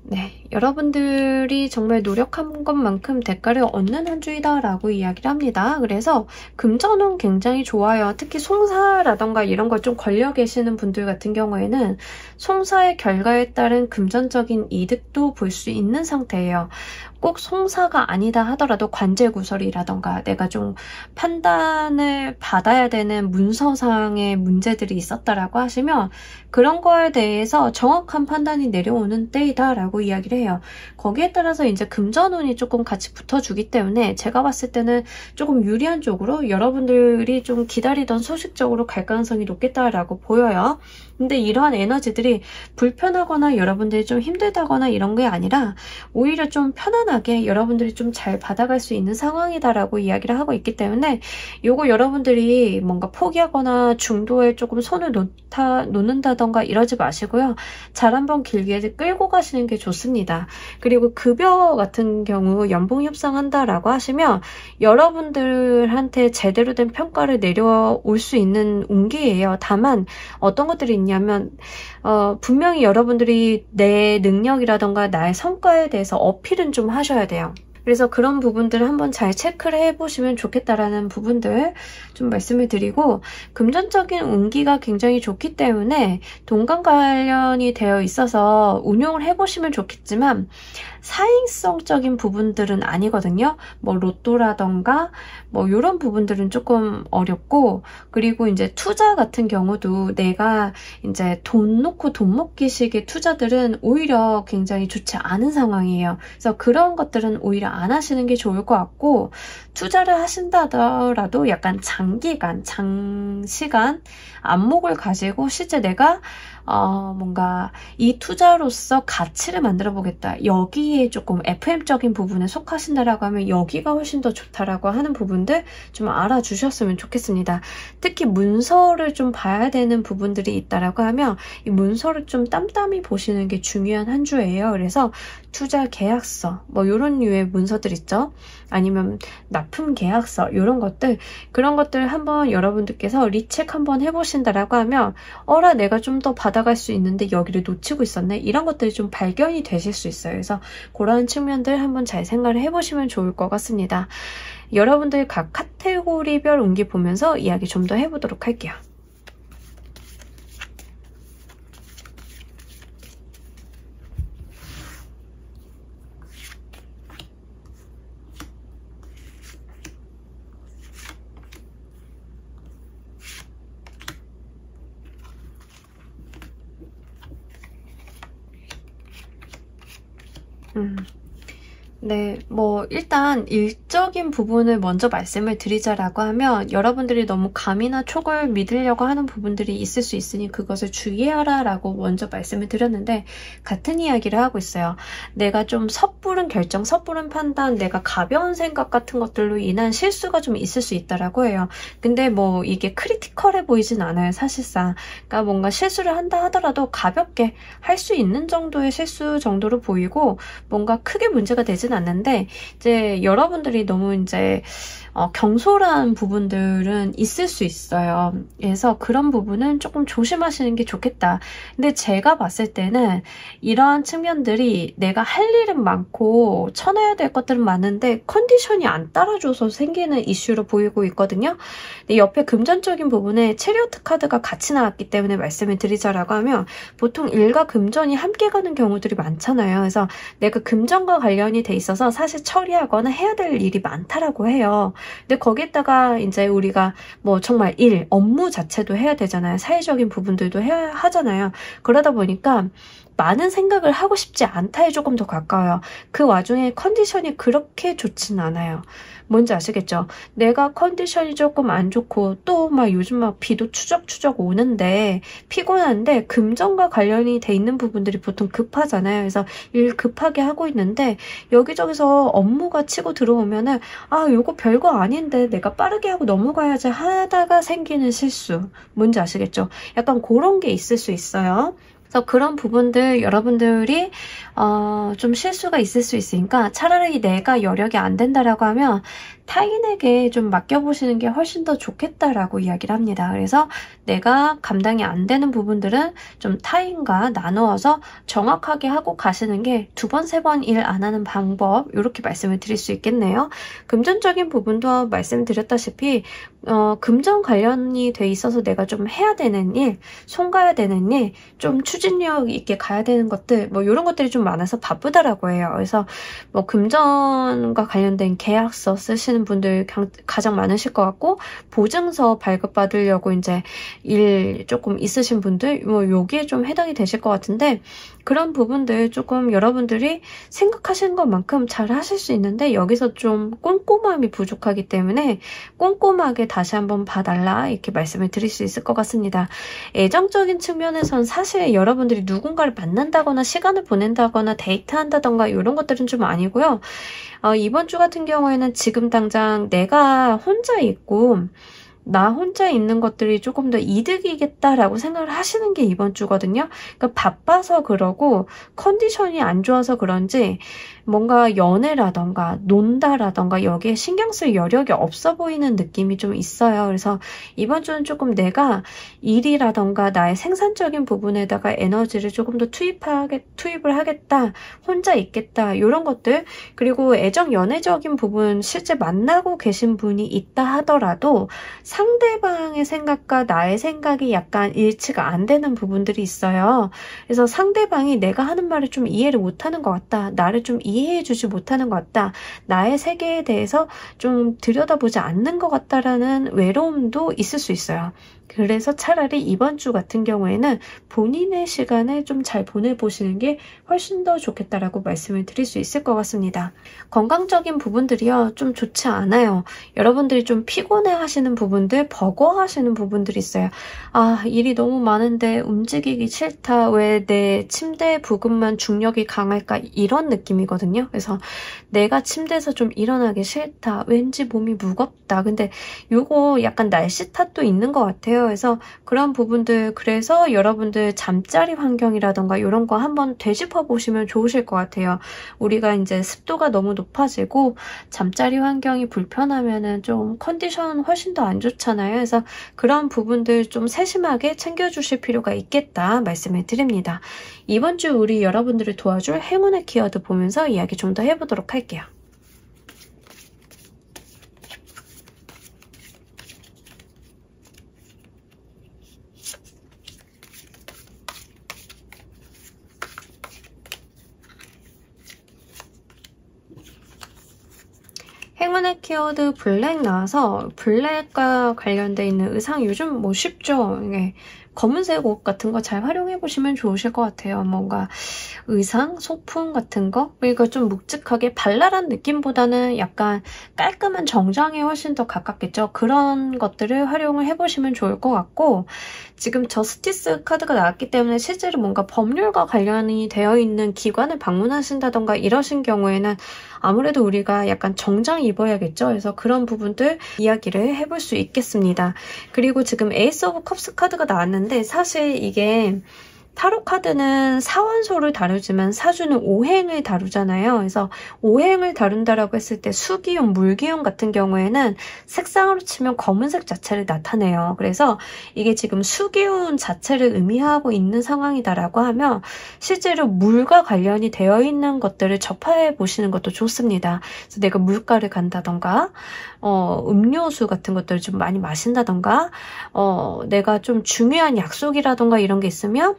네, 여러분들이 정말 노력한 것만큼 대가를 얻는 한 주이다라고 이야기를 합니다. 그래서 금전운 굉장히 좋아요. 특히 송사라던가 이런 걸 좀 걸려 계시는 분들 같은 경우에는 송사의 결과에 따른 금전적인 이득도 볼 수 있는 상태예요. 꼭 송사가 아니다 하더라도 관제구설이라던가 내가 좀 판단을 받아야 되는 문서상의 문제들이 있었다라고 하시면 그런 거에 대해서 정확한 판단이 내려오는 때이다라고 이야기를 해요. 거기에 따라서 이제 금전운이 조금 같이 붙어주기 때문에 제가 봤을 때는 조금 유리한 쪽으로 여러분들이 좀 기다리던 소식적으로 갈 가능성이 높겠다라고 보여요. 근데 이러한 에너지들이 불편하거나 여러분들이 좀 힘들다거나 이런 게 아니라 오히려 좀 편안하게 여러분들이 좀 잘 받아갈 수 있는 상황이다라고 이야기를 하고 있기 때문에 요거 여러분들이 뭔가 포기하거나 중도에 조금 손을 놓는다던가 이러지 마시고요. 잘 한번 길게 끌고 가시는 게 좋습니다. 그리고 급여 같은 경우 연봉 협상한다라고 하시면 여러분들한테 제대로 된 평가를 내려올 수 있는 운기예요. 다만 어떤 것들이 있냐면 분명히 여러분들이 내 능력이라던가 나의 성과에 대해서 어필은 좀 하셔야 돼요. 그래서 그런 부분들을 한번 잘 체크를 해보시면 좋겠다라는 부분들 좀 말씀을 드리고 금전적인 운기가 굉장히 좋기 때문에 돈과 관련이 되어 있어서 운용을 해보시면 좋겠지만 사행성적인 부분들은 아니거든요. 뭐 로또라던가 뭐 이런 부분들은 조금 어렵고 그리고 이제 투자 같은 경우도 내가 이제 돈 놓고 돈 먹기식의 투자들은 오히려 굉장히 좋지 않은 상황이에요. 그래서 그런 것들은 오히려 안 하시는 게 좋을 것 같고 투자를 하신다 하더라도 약간 장기간, 장시간 안목을 가지고 실제 내가 뭔가 이 투자로서 가치를 만들어 보겠다. 여기에 조금 FM적인 부분에 속하신다라고 하면 여기가 훨씬 더 좋다라고 하는 부분들 좀 알아주셨으면 좋겠습니다. 특히 문서를 좀 봐야 되는 부분들이 있다라고 하면 이 문서를 좀 땀땀이 보시는 게 중요한 한 주예요. 그래서 투자 계약서 뭐 이런 류의 문서들 있죠. 아니면 납품 계약서 이런 것들 그런 것들 한번 여러분들께서 리체크 한번 해보신다라고 하면 어라 내가 좀 더 받아갈 수 있는데 여기를 놓치고 있었네 이런 것들이 좀 발견이 되실 수 있어요. 그래서 그런 측면들 한번 잘 생각을 해보시면 좋을 것 같습니다. 여러분들 각 카테고리별 운기 보면서 이야기 좀 더 해보도록 할게요. 네, 뭐 일단 일적인 부분을 먼저 말씀을 드리자라고 하면 여러분들이 너무 감이나 촉을 믿으려고 하는 부분들이 있을 수 있으니 그것을 주의하라 라고 먼저 말씀을 드렸는데 같은 이야기를 하고 있어요. 내가 좀 섣부른 결정, 섣부른 판단, 내가 가벼운 생각 같은 것들로 인한 실수가 좀 있을 수 있다라고 해요. 근데 뭐 이게 크리티컬해 보이진 않아요, 사실상. 그러니까 뭔가 실수를 한다 하더라도 가볍게 할 수 있는 정도의 실수 정도로 보이고 뭔가 크게 문제가 되진 않는데 이제 여러분들이 너무 이제 경솔한 부분들은 있을 수 있어요. 그래서 그런 부분은 조금 조심하시는 게 좋겠다. 근데 제가 봤을 때는 이러한 측면들이 내가 할 일은 많고 쳐내야 될 것들은 많은데 컨디션이 안 따라줘서 생기는 이슈로 보이고 있거든요. 근데 옆에 금전적인 부분에 체리오트 카드가 같이 나왔기 때문에 말씀을 드리자라고 하면 보통 일과 금전이 함께 가는 경우들이 많잖아요. 그래서 내가 금전과 관련이 돼 있어서 사실 처리하거나 해야 될 일이 많다라고 해요. 근데 거기에다가 이제 우리가 뭐 정말 일, 업무 자체도 해야 되잖아요. 사회적인 부분들도 해야 하잖아요. 그러다 보니까 많은 생각을 하고 싶지 않다에 조금 더 가까워요. 그 와중에 컨디션이 그렇게 좋진 않아요. 뭔지 아시겠죠? 내가 컨디션이 조금 안 좋고 또 막 요즘 막 비도 추적추적 오는데 피곤한데 금전과 관련이 돼 있는 부분들이 보통 급하잖아요. 그래서 일 급하게 하고 있는데 여기저기서 업무가 치고 들어오면은 아 요거 별거 아닌데 내가 빠르게 하고 넘어가야지 하다가 생기는 실수. 뭔지 아시겠죠? 약간 그런 게 있을 수 있어요. 그래서 그런 부분들 여러분들이 좀 실수가 있을 수 있으니까 차라리 내가 여력이 안 된다라고 하면 타인에게 좀 맡겨보시는 게 훨씬 더 좋겠다라고 이야기를 합니다. 그래서 내가 감당이 안 되는 부분들은 좀 타인과 나누어서 정확하게 하고 가시는 게 2번, 3번 일 안 하는 방법, 이렇게 말씀을 드릴 수 있겠네요. 금전적인 부분도 말씀드렸다시피 금전 관련이 돼 있어서 내가 좀 해야 되는 일, 손가야 되는 일, 좀 추진력 있게 가야 되는 것들, 뭐 이런 것들이 좀 많아서 바쁘다라고 해요. 그래서 뭐 금전과 관련된 계약서 쓰시는 분들 가장 많으실 것 같고, 보증서 발급받으려고 이제 일 조금 있으신 분들, 뭐 여기에 좀 해당이 되실 것 같은데, 그런 부분들 조금 여러분들이 생각하시는 것만큼 잘 하실 수 있는데, 여기서 좀 꼼꼼함이 부족하기 때문에 꼼꼼하게 다시 한번 봐달라, 이렇게 말씀을 드릴 수 있을 것 같습니다. 애정적인 측면에선 사실 여러분들이 누군가를 만난다거나 시간을 보낸다거나 데이트한다던가 이런 것들은 좀 아니고요. 이번 주 같은 경우에는 지금 당장 내가 혼자 있고 나 혼자 있는 것들이 조금 더 이득이겠다라고 생각을 하시는 게 이번 주거든요. 그러니까 바빠서 그러고 컨디션이 안 좋아서 그런지 뭔가 연애라던가 논다라던가 여기에 신경 쓸 여력이 없어 보이는 느낌이 좀 있어요. 그래서 이번 주는 조금 내가 일이라던가 나의 생산적인 부분에다가 에너지를 조금 더 투입을 하겠다, 혼자 있겠다, 이런 것들. 그리고 애정 연애적인 부분, 실제 만나고 계신 분이 있다 하더라도 상대방의 생각과 나의 생각이 약간 일치가 안 되는 부분들이 있어요. 그래서 상대방이 내가 하는 말을 좀 이해를 못하는 것 같다, 나를 좀 이해해주지 못하는 것 같다, 나의 세계에 대해서 좀 들여다보지 않는 것 같다라는 외로움도 있을 수 있어요. 그래서 차라리 이번 주 같은 경우에는 본인의 시간을 좀 잘 보내보시는 게 훨씬 더 좋겠다라고 말씀을 드릴 수 있을 것 같습니다. 건강적인 부분들이요, 좀 좋지 않아요. 여러분들이 좀 피곤해 하시는 부분들, 버거워하시는 부분들이 있어요. 아, 일이 너무 많은데 움직이기 싫다, 왜 내 침대 부근만 중력이 강할까, 이런 느낌이거든요. 그래서 내가 침대에서 좀 일어나기 싫다, 왠지 몸이 무겁다. 근데 요거 약간 날씨 탓도 있는 것 같아요. 그래서 그런 부분들, 그래서 여러분들 잠자리 환경이라던가 이런 거 한번 되짚어 보시면 좋으실 것 같아요. 우리가 이제 습도가 너무 높아지고 잠자리 환경이 불편하면은 좀 컨디션 훨씬 더 안 좋잖아요. 그래서 그런 부분들 좀 세심하게 챙겨주실 필요가 있겠다 말씀을 드립니다. 이번 주 우리 여러분들을 도와줄 행운의 키워드 보면서 이야기 좀 더 해보도록 할게요. 행운의 키워드 블랙 나와서 블랙과 관련돼 있는 의상 요즘 뭐 쉽죠? 이게 검은색 옷 같은 거 잘 활용해 보시면 좋으실 것 같아요. 뭔가 의상, 소품 같은 거, 그러니까 좀 묵직하게 발랄한 느낌보다는 약간 깔끔한 정장에 훨씬 더 가깝겠죠. 그런 것들을 활용을 해보시면 좋을 것 같고, 지금 저스티스 카드가 나왔기 때문에 실제로 뭔가 법률과 관련이 되어 있는 기관을 방문하신다던가 이러신 경우에는 아무래도 우리가 약간 정장 입어야겠죠. 그래서 그런 부분들 이야기를 해볼 수 있겠습니다. 그리고 지금 에이스 오브 컵스 카드가 나왔는데, 사실 이게 타로 카드는 사원소를 다루지만 사주는 오행을 다루잖아요. 그래서 오행을 다룬다라고 했을 때 수기운, 물기운 같은 경우에는 색상으로 치면 검은색 자체를 나타내요. 그래서 이게 지금 수기운 자체를 의미하고 있는 상황이다라고 하면 실제로 물과 관련이 되어 있는 것들을 접해 보시는 것도 좋습니다. 그래서 내가 물가를 간다던가 음료수 같은 것들을 좀 많이 마신다던가 내가 좀 중요한 약속이라던가 이런 게 있으면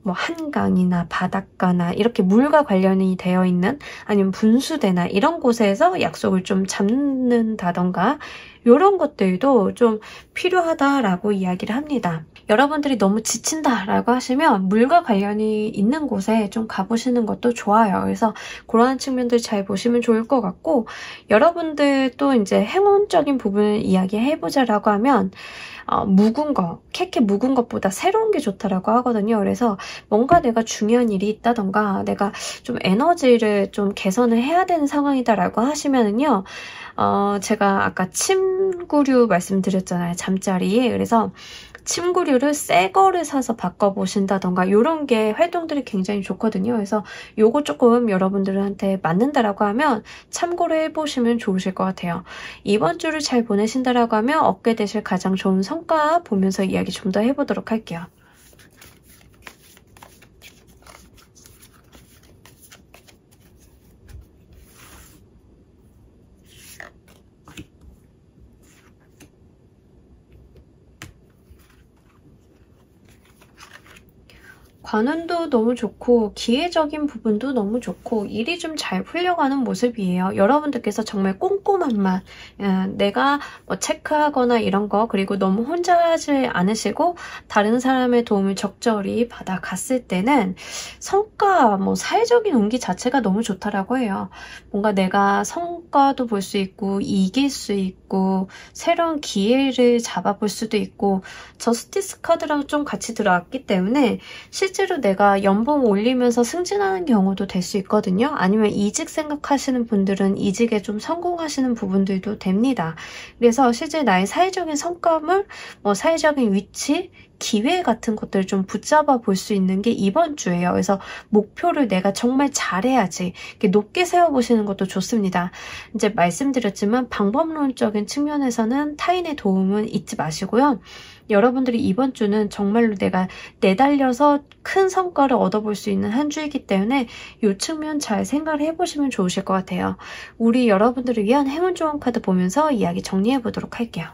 뭐 한강이나 바닷가나 이렇게 물과 관련이 되어 있는, 아니면 분수대나 이런 곳에서 약속을 좀 잡는다던가 이런 것들도 좀 필요하다라고 이야기를 합니다. 여러분들이 너무 지친다라고 하시면 물과 관련이 있는 곳에 좀 가보시는 것도 좋아요. 그래서 그러한 측면들 잘 보시면 좋을 것 같고, 여러분들 또 이제 행운적인 부분을 이야기해보자라고 하면 묵은 거, 캐캐 묵은 것보다 새로운 게 좋다라고 하거든요. 그래서 뭔가 내가 중요한 일이 있다던가 내가 좀 에너지를 좀 개선을 해야 되는 상황이다라고 하시면은요, 제가 아까 침구류 말씀드렸잖아요. 잠자리. 그래서 침구류를 새 거를 사서 바꿔보신다던가 이런 게 활동들이 굉장히 좋거든요. 그래서 요거 조금 여러분들한테 맞는다라고 하면 참고를 해보시면 좋으실 것 같아요. 이번 주를 잘 보내신다라고 하면 얻게 되실 가장 좋은 성과 보면서 이야기 좀 더 해보도록 할게요. 관운도 너무 좋고 기회적인 부분도 너무 좋고 일이 좀 잘 풀려가는 모습이에요. 여러분들께서 정말 꼼꼼함만 내가 뭐 체크하거나 이런 거 그리고 너무 혼자 하지 않으시고 다른 사람의 도움을 적절히 받아갔을 때는 성과 뭐 사회적인 운기 자체가 너무 좋다라고 해요. 뭔가 내가 성과도 볼 수 있고 이길 수 있고 새로운 기회를 잡아볼 수도 있고 저스티스 카드랑 좀 같이 들어왔기 때문에 실제로 내가 연봉 올리면서 승진하는 경우도 될 수 있거든요. 아니면 이직 생각하시는 분들은 이직에 좀 성공하시는 부분들도 됩니다. 그래서 실제 나의 사회적인 성과물, 뭐 사회적인 위치, 기회 같은 것들을 좀 붙잡아 볼 수 있는 게 이번 주예요. 그래서 목표를 내가 정말 잘해야지 이렇게 높게 세워보시는 것도 좋습니다. 이제 말씀드렸지만 방법론적인 측면에서는 타인의 도움은 잊지 마시고요. 여러분들이 이번 주는 정말로 내가 내달려서 큰 성과를 얻어볼 수 있는 한 주이기 때문에 이 측면 잘 생각을 해보시면 좋으실 것 같아요. 우리 여러분들을 위한 행운 조언 카드 보면서 이야기 정리해 보도록 할게요.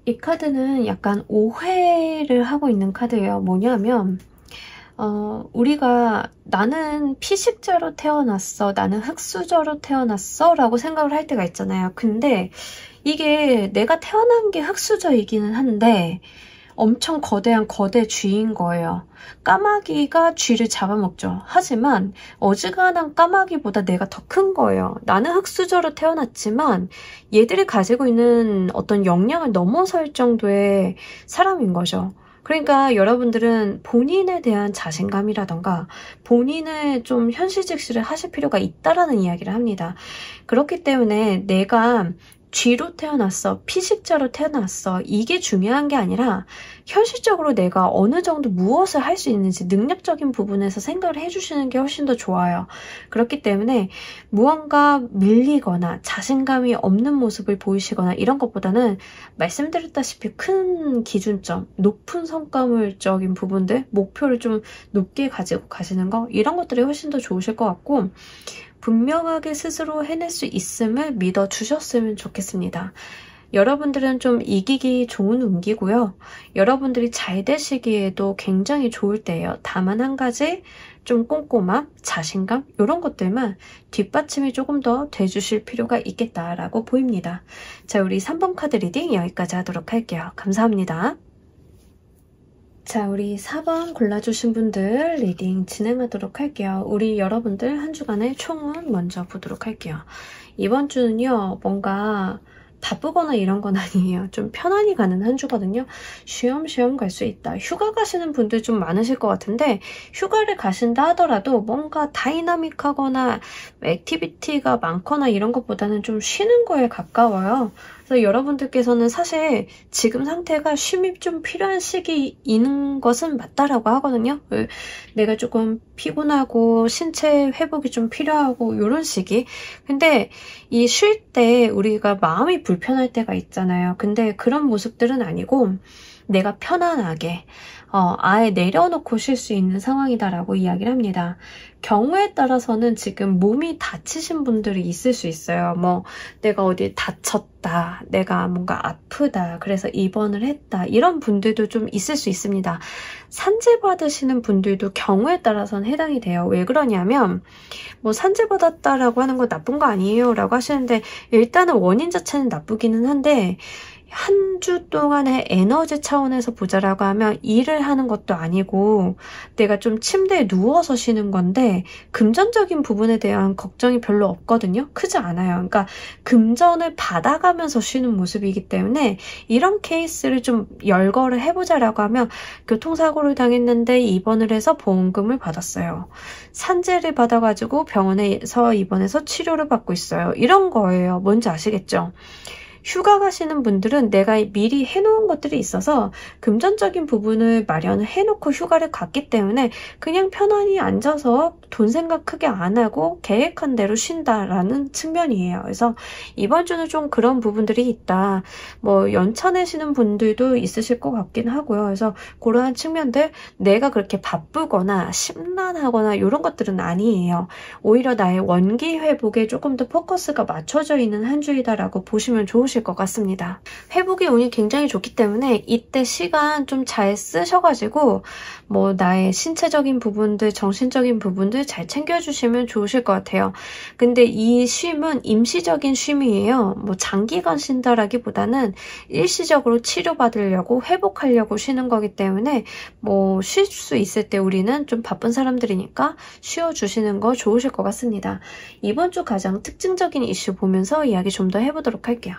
이 카드는 약간 오해를 하고 있는 카드예요. 뭐냐면 우리가 나는 피식자로 태어났어, 나는 흙수저로 태어났어 라고 생각을 할 때가 있잖아요. 근데 이게 내가 태어난 게 흙수저이기는 한데 엄청 거대한 거대 쥐인 거예요. 까마귀가 쥐를 잡아먹죠. 하지만 어지간한 까마귀보다 내가 더 큰 거예요. 나는 흙수저로 태어났지만 얘들이 가지고 있는 어떤 역량을 넘어설 정도의 사람인 거죠. 그러니까 여러분들은 본인에 대한 자신감이라던가 본인을 좀 현실직시를 하실 필요가 있다라는 이야기를 합니다. 그렇기 때문에 내가 쥐로 태어났어, 피식자로 태어났어 이게 중요한 게 아니라 현실적으로 내가 어느 정도 무엇을 할 수 있는지 능력적인 부분에서 생각을 해주시는 게 훨씬 더 좋아요. 그렇기 때문에 무언가 밀리거나 자신감이 없는 모습을 보이시거나 이런 것보다는 말씀드렸다시피 큰 기준점, 높은 성과물적인 부분들, 목표를 좀 높게 가지고 가시는 거 이런 것들이 훨씬 더 좋으실 것 같고 분명하게 스스로 해낼 수 있음을 믿어주셨으면 좋겠습니다. 여러분들은 좀 이기기 좋은 운기고요. 여러분들이 잘 되시기에도 굉장히 좋을 때예요. 다만 한 가지 좀 꼼꼼함, 자신감 이런 것들만 뒷받침이 조금 더 돼주실 필요가 있겠다라고 보입니다. 자, 우리 3번 카드 리딩 여기까지 하도록 할게요. 감사합니다. 자, 우리 4번 골라주신 분들 리딩 진행하도록 할게요. 우리 여러분들 한 주간의 총운 먼저 보도록 할게요. 이번 주는요, 뭔가 바쁘거나 이런 건 아니에요. 좀 편안히 가는 한 주거든요. 쉬엄쉬엄 갈 수 있다. 휴가 가시는 분들 좀 많으실 것 같은데 휴가를 가신다 하더라도 뭔가 다이나믹하거나 액티비티가 많거나 이런 것보다는 좀 쉬는 거에 가까워요. 그래서 여러분들께서는 사실 지금 상태가 쉼이 좀 필요한 시기인 것은 맞다라고 하거든요. 내가 조금 피곤하고 신체 회복이 좀 필요하고 이런 시기. 근데 이 쉴 때 우리가 마음이 불편할 때가 있잖아요. 근데 그런 모습들은 아니고 내가 편안하게 아예 내려놓고 쉴 수 있는 상황이다라고 이야기를 합니다. 경우에 따라서는 지금 몸이 다치신 분들이 있을 수 있어요. 뭐 내가 어디 다쳤다, 내가 뭔가 아프다, 그래서 입원을 했다 이런 분들도 좀 있을 수 있습니다. 산재 받으시는 분들도 경우에 따라서는 해당이 돼요. 왜 그러냐면 뭐 산재 받았다라고 하는 건 나쁜 거 아니에요 라고 하시는데 일단은 원인 자체는 나쁘기는 한데 한 주 동안의 에너지 차원에서 보자라고 하면 일을 하는 것도 아니고 내가 좀 침대에 누워서 쉬는 건데 금전적인 부분에 대한 걱정이 별로 없거든요. 크지 않아요. 그러니까 금전을 받아가면서 쉬는 모습이기 때문에 이런 케이스를 좀 열거를 해보자라고 하면 교통사고를 당했는데 입원을 해서 보험금을 받았어요. 산재를 받아가지고 병원에서 입원해서 치료를 받고 있어요. 이런 거예요. 뭔지 아시겠죠? 휴가 가시는 분들은 내가 미리 해놓은 것들이 있어서 금전적인 부분을 마련을 해놓고 휴가를 갔기 때문에 그냥 편안히 앉아서 돈 생각 크게 안 하고 계획한 대로 쉰다라는 측면이에요. 그래서 이번 주는 좀 그런 부분들이 있다. 뭐 연차 내시는 분들도 있으실 것 같긴 하고요. 그래서 그러한 측면들 내가 그렇게 바쁘거나 심란하거나 이런 것들은 아니에요. 오히려 나의 원기 회복에 조금 더 포커스가 맞춰져 있는 한 주이다라고 보시면 좋으실 것 같습니다. 회복의 운이 굉장히 좋기 때문에 이때 시간 좀 잘 쓰셔가지고 뭐 나의 신체적인 부분들, 정신적인 부분들 잘 챙겨주시면 좋으실 것 같아요. 근데 이 쉼은 임시적인 쉼이에요. 뭐 장기간 쉰다라기보다는 일시적으로 치료받으려고 회복하려고 쉬는 거기 때문에 뭐 쉴 수 있을 때 우리는 좀 바쁜 사람들이니까 쉬어주시는 거 좋으실 것 같습니다. 이번 주 가장 특징적인 이슈 보면서 이야기 좀 더 해보도록 할게요.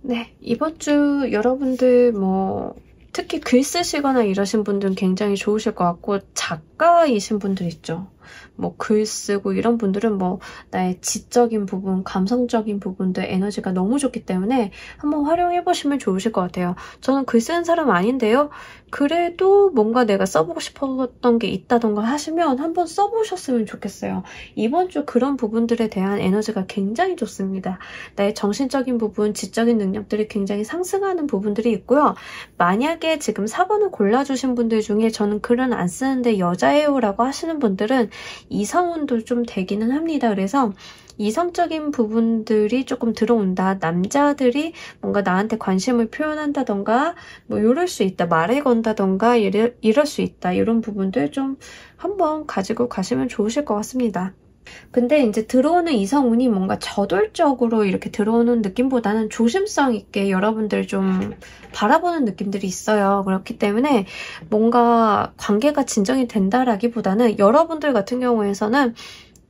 네, 이번 주 여러분들 뭐 특히 글 쓰시거나 이러신 분들은 굉장히 좋으실 것 같고 작가이신 분들 있죠. 뭐 글 쓰고 이런 분들은 뭐 나의 지적인 부분, 감성적인 부분들 에너지가 너무 좋기 때문에 한번 활용해 보시면 좋으실 것 같아요. 저는 글 쓰는 사람 아닌데요. 그래도 뭔가 내가 써보고 싶었던 게 있다던가 하시면 한번 써보셨으면 좋겠어요. 이번 주 그런 부분들에 대한 에너지가 굉장히 좋습니다. 나의 정신적인 부분, 지적인 능력들이 굉장히 상승하는 부분들이 있고요. 만약에 지금 4번을 골라주신 분들 중에 저는 글은 안 쓰는데 여자예요 라고 하시는 분들은 이성운도 좀 되기는 합니다. 그래서 이성적인 부분들이 조금 들어온다. 남자들이 뭔가 나한테 관심을 표현한다던가 뭐 이럴 수 있다. 말을 건다던가 이럴 수 있다. 이런 부분들 좀 한번 가지고 가시면 좋으실 것 같습니다. 근데 이제 들어오는 이성운이 뭔가 저돌적으로 이렇게 들어오는 느낌보다는 조심성 있게 여러분들 좀 바라보는 느낌들이 있어요. 그렇기 때문에 뭔가 관계가 진정이 된다라기보다는 여러분들 같은 경우에서는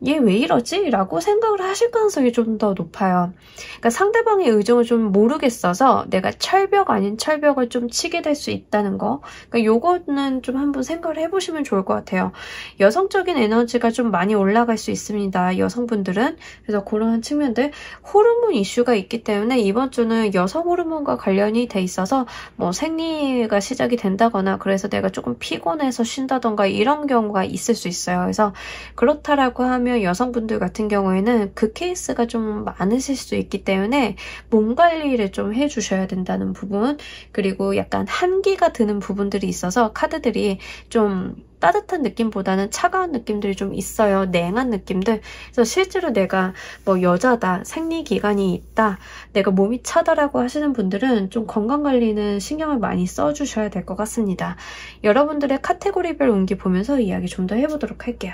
얘 왜 이러지? 라고 생각을 하실 가능성이 좀 더 높아요. 그러니까 상대방의 의정을 좀 모르겠어서 내가 철벽 아닌 철벽을 좀 치게 될 수 있다는 거. 그러니까 요거는 좀 한번 생각을 해보시면 좋을 것 같아요. 여성적인 에너지가 좀 많이 올라갈 수 있습니다. 여성분들은. 그래서 그런 측면들 호르몬 이슈가 있기 때문에 이번 주는 여성 호르몬과 관련이 돼 있어서 뭐 생리가 시작이 된다거나 그래서 내가 조금 피곤해서 쉰다던가 이런 경우가 있을 수 있어요. 그래서 그렇다라고 하면 여성분들 같은 경우에는 그 케이스가 좀 많으실 수 있기 때문에 몸 관리를 좀 해주셔야 된다는 부분, 그리고 약간 한기가 드는 부분들이 있어서 카드들이 좀 따뜻한 느낌보다는 차가운 느낌들이 좀 있어요. 냉한 느낌들. 그래서 실제로 내가 뭐 여자다, 생리기간이 있다, 내가 몸이 차다라고 하시는 분들은 좀 건강관리는 신경을 많이 써주셔야 될 것 같습니다. 여러분들의 카테고리별 운기 보면서 이야기 좀 더 해보도록 할게요.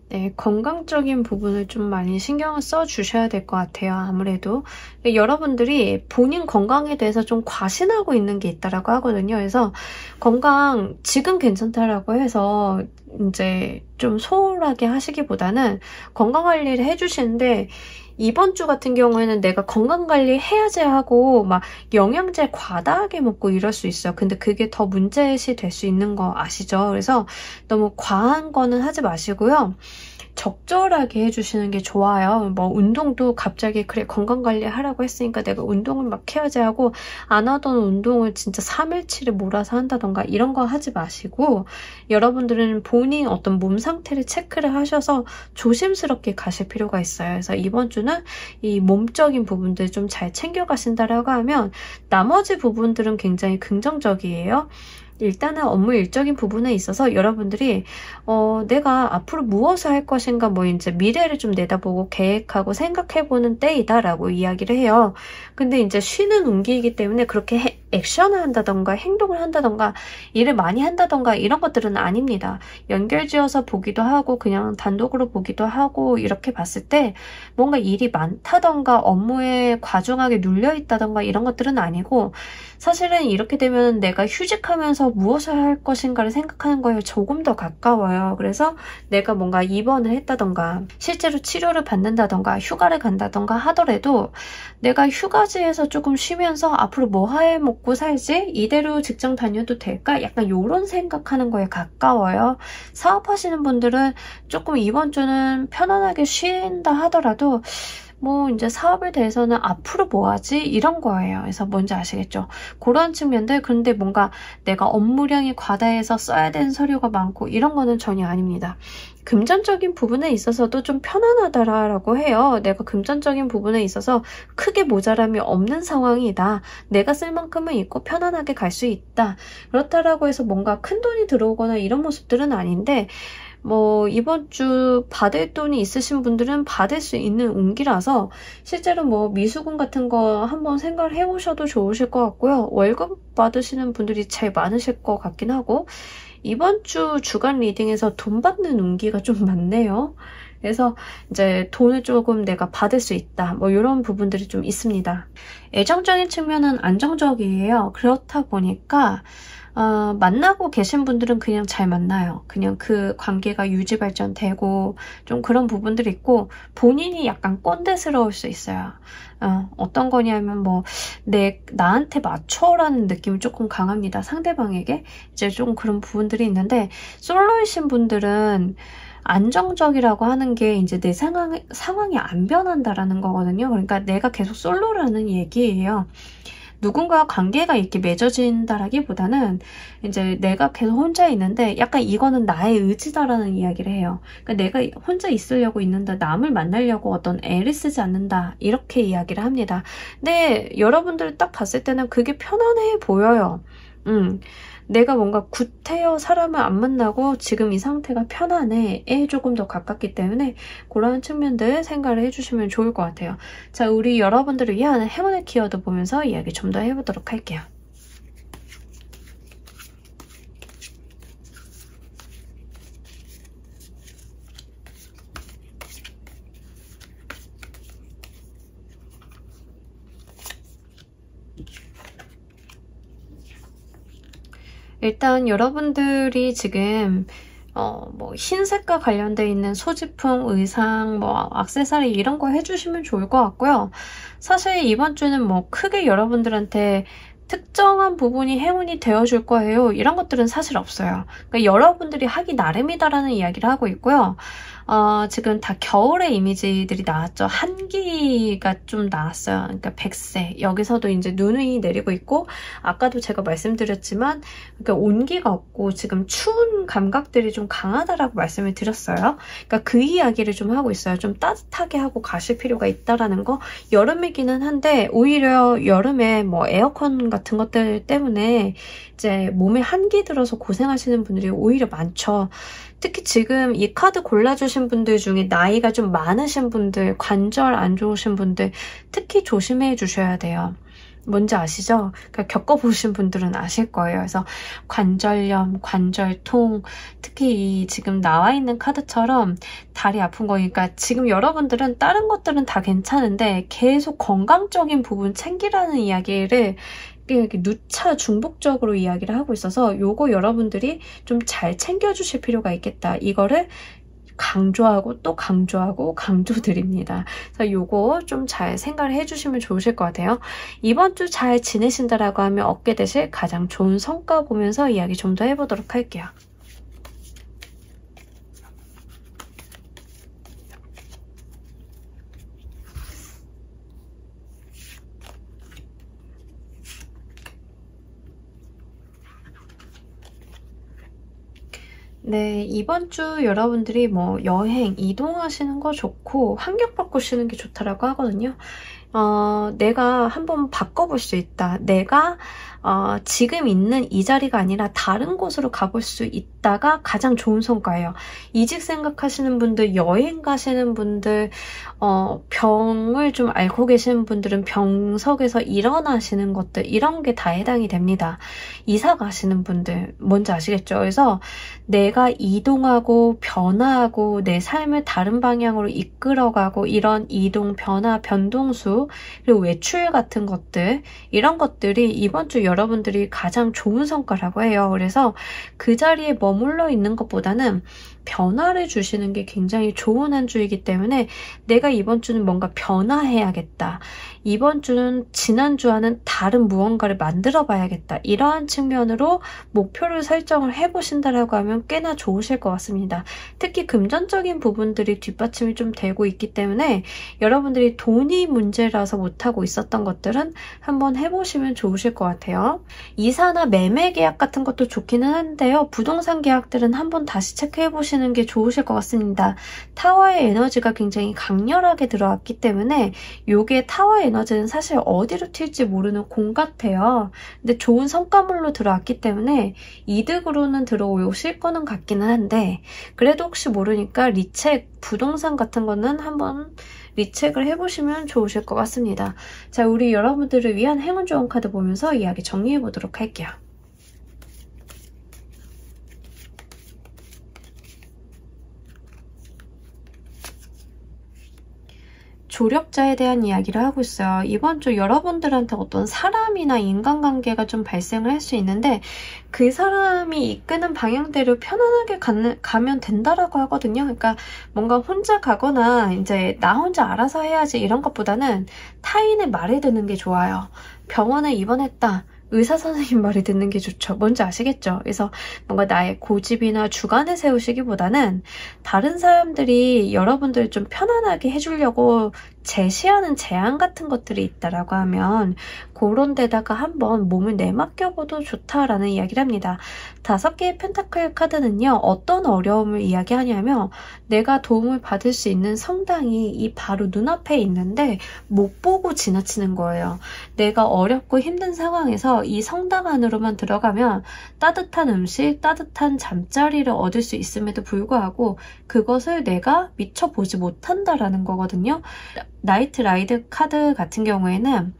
네, 건강적인 부분을 좀 많이 신경을 써주셔야 될 것 같아요. 아무래도 여러분들이 본인 건강에 대해서 좀 과신하고 있는 게 있다라고 하거든요. 그래서 건강 지금 괜찮다라고 해서 이제 좀 소홀하게 하시기보다는 건강관리를 해주시는데 이번 주 같은 경우에는 내가 건강관리 해야지 하고 막 영양제 과다하게 먹고 이럴 수 있어요. 근데 그게 더 문제시 될 수 있는 거 아시죠? 그래서 너무 과한 거는 하지 마시고요. 적절하게 해주시는 게 좋아요. 뭐 운동도 갑자기 그래 건강관리 하라고 했으니까 내가 운동을 막 해야지 하고 안 하던 운동을 진짜 3일치를 몰아서 한다던가 이런 거 하지 마시고 여러분들은 본인 어떤 몸 상태를 체크를 하셔서 조심스럽게 가실 필요가 있어요. 그래서 이번 주는 이 몸적인 부분들 좀 잘 챙겨가신다라고 하면 나머지 부분들은 굉장히 긍정적이에요. 일단은 업무 일적인 부분에 있어서 여러분들이 내가 앞으로 무엇을 할 것인가 뭐 이제 미래를 좀 내다보고 계획하고 생각해보는 때이다라고 이야기를 해요. 근데 이제 쉬는 운기이기 때문에 그렇게 액션을 한다던가 행동을 한다던가 일을 많이 한다던가 이런 것들은 아닙니다. 연결지어서 보기도 하고 그냥 단독으로 보기도 하고 이렇게 봤을 때 뭔가 일이 많다던가 업무에 과중하게 눌려있다던가 이런 것들은 아니고 사실은 이렇게 되면 내가 휴직하면서 무엇을 할 것인가를 생각하는 거에 조금 더 가까워요. 그래서 내가 뭔가 입원을 했다던가 실제로 치료를 받는다던가 휴가를 간다던가 하더라도 내가 휴가지에서 조금 쉬면서 앞으로 뭐 해 먹고 살지? 이대로 직장 다녀도 될까? 약간 이런 생각하는 거에 가까워요. 사업하시는 분들은 조금 이번 주는 편안하게 쉰다 하더라도 뭐 이제 사업에 대해서는 앞으로 뭐 하지? 이런 거예요. 그래서 뭔지 아시겠죠? 그런 측면들. 근데 뭔가 내가 업무량이 과다해서 써야 되는 서류가 많고 이런 거는 전혀 아닙니다. 금전적인 부분에 있어서도 좀 편안하다라고 해요. 내가 금전적인 부분에 있어서 크게 모자람이 없는 상황이다. 내가 쓸 만큼은 있고 편안하게 갈 수 있다. 그렇다라고 해서 뭔가 큰 돈이 들어오거나 이런 모습들은 아닌데 뭐 이번 주 받을 돈이 있으신 분들은 받을 수 있는 운기라서 실제로 뭐 미수금 같은 거 한번 생각을 해보셔도 좋으실 것 같고요. 월급 받으시는 분들이 제일 많으실 것 같긴 하고 이번 주 주간 리딩에서 돈 받는 운기가 좀 많네요. 그래서 이제 돈을 조금 내가 받을 수 있다. 뭐 이런 부분들이 좀 있습니다. 애정적인 측면은 안정적이에요. 그렇다 보니까 만나고 계신 분들은 그냥 잘 만나요. 그냥 그 관계가 유지 발전되고 좀 그런 부분들이 있고 본인이 약간 꼰대스러울 수 있어요. 어떤 거냐면 뭐 나한테 맞춰라는 느낌이 조금 강합니다. 상대방에게 이제 좀 그런 부분들이 있는데 솔로이신 분들은 안정적이라고 하는 게 이제 내 상황이 안 변한다라는 거거든요. 그러니까 내가 계속 솔로라는 얘기예요. 누군가와 관계가 이렇게 맺어진다라기보다는 이제 내가 계속 혼자 있는데 약간 이거는 나의 의지다라는 이야기를 해요. 그러니까 내가 혼자 있으려고 있는다, 남을 만나려고 어떤 애를 쓰지 않는다 이렇게 이야기를 합니다. 근데 여러분들 딱 봤을 때는 그게 편안해 보여요. 내가 뭔가 구태여 사람을 안 만나고 지금 이 상태가 편안해.에 조금 더 가깝기 때문에 그런 측면들 생각을 해주시면 좋을 것 같아요. 자, 우리 여러분들을 위한 행운의 키워드 보면서 이야기 좀 더 해보도록 할게요. 일단 여러분들이 지금 뭐 흰색과 관련되어 있는 소지품, 의상, 뭐 액세서리 이런 거 해주시면 좋을 것 같고요. 사실 이번 주는 뭐 크게 여러분들한테 특정한 부분이 행운이 되어줄 거예요. 이런 것들은 사실 없어요. 그러니까 여러분들이 하기 나름이다라는 이야기를 하고 있고요. 지금 다 겨울의 이미지들이 나왔죠. 한기가 좀 나왔어요. 그러니까 백세. 여기서도 이제 눈이 내리고 있고, 아까도 제가 말씀드렸지만, 그러니까 온기가 없고, 지금 추운 감각들이 좀 강하다라고 말씀을 드렸어요. 그러니까 그 이야기를 좀 하고 있어요. 좀 따뜻하게 하고 가실 필요가 있다라는 거. 여름이기는 한데, 오히려 여름에 뭐 에어컨 같은 것들 때문에 이제 몸에 한기 들어서 고생하시는 분들이 오히려 많죠. 특히 지금 이 카드 골라주신 분들 중에 나이가 좀 많으신 분들, 관절 안 좋으신 분들 특히 조심해 주셔야 돼요. 뭔지 아시죠? 그러니까 겪어보신 분들은 아실 거예요. 그래서 관절염, 관절통, 특히 이 지금 나와 있는 카드처럼 다리 아픈 거니까 지금 여러분들은 다른 것들은 다 괜찮은데 계속 건강적인 부분 챙기라는 이야기를 이렇게 누차 중복적으로 이야기를 하고 있어서 요거 여러분들이 좀 잘 챙겨주실 필요가 있겠다. 이거를 강조하고 또 강조하고 강조드립니다. 그래서 요거 좀 잘 생각을 해주시면 좋으실 것 같아요. 이번 주 잘 지내신다라고 하면 얻게 되실 가장 좋은 성과 보면서 이야기 좀 더 해보도록 할게요. 네, 이번 주 여러분들이 뭐 여행, 이동하시는 거 좋고 환경 바꾸시는 게 좋다라고 하거든요. 내가 한번 바꿔볼 수 있다. 내가 지금 있는 이 자리가 아니라 다른 곳으로 가볼 수 있다가 가장 좋은 성과예요. 이직 생각하시는 분들, 여행 가시는 분들, 병을 좀 앓고 계시는 분들은 병석에서 일어나시는 것들, 이런 게 다 해당이 됩니다. 이사 가시는 분들, 뭔지 아시겠죠? 그래서 내가 이동하고 변화하고 내 삶을 다른 방향으로 이끌어가고 이런 이동, 변화, 변동수, 그리고 외출 같은 것들, 이런 것들이 이번 주 여러분들이 가장 좋은 성과라고 해요. 그래서 그 자리에 머물러 있는 것보다는 변화를 주시는 게 굉장히 좋은 한 주이기 때문에 내가 이번 주는 뭔가 변화해야겠다. 이번 주는 지난주와는 다른 무언가를 만들어 봐야겠다. 이러한 측면으로 목표를 설정을 해보신다라고 하면 꽤나 좋으실 것 같습니다. 특히 금전적인 부분들이 뒷받침이 좀 되고 있기 때문에 여러분들이 돈이 문제라서 못하고 있었던 것들은 한번 해보시면 좋으실 것 같아요. 이사나 매매 계약 같은 것도 좋기는 한데요. 부동산 계약들은 한번 다시 체크해보시는 게 좋으실 것 같습니다. 타워의 에너지가 굉장히 강렬하게 들어왔기 때문에 요게 타워 에너지는 사실 어디로 튈지 모르는 공 같아요. 근데 좋은 성과물로 들어왔기 때문에 이득으로는 들어오실 거는 같기는 한데 그래도 혹시 모르니까 리책, 부동산 같은 거는 한번 리책을 해보시면 좋으실 것 같습니다. 자, 우리 여러분들을 위한 행운 좋은 카드 보면서 이야기 정리해 보도록 할게요. 조력자에 대한 이야기를 하고 있어요. 이번 주 여러분들한테 어떤 사람이나 인간관계가 좀 발생을 할 수 있는데 그 사람이 이끄는 방향대로 편안하게 가면 된다라고 하거든요. 그러니까 뭔가 혼자 가거나 이제 나 혼자 알아서 해야지 이런 것보다는 타인의 말을 듣는 게 좋아요. 병원에 입원했다. 의사 선생님 말을 듣는 게 좋죠. 뭔지 아시겠죠? 그래서 뭔가 나의 고집이나 주관을 세우시기보다는 다른 사람들이 여러분들 좀 편안하게 해주려고 제시하는 제안 같은 것들이 있다라고 하면 그런 데다가 한번 몸을 내맡겨봐도 좋다라는 이야기를 합니다. 5개의 펜타클 카드는요. 어떤 어려움을 이야기하냐면 내가 도움을 받을 수 있는 성당이 이 바로 눈앞에 있는데 못 보고 지나치는 거예요. 내가 어렵고 힘든 상황에서 이 성당 안으로만 들어가면 따뜻한 음식, 따뜻한 잠자리를 얻을 수 있음에도 불구하고 그것을 내가 미처 보지 못한다라는 거거든요. 나이트 라이드 카드 같은 경우에는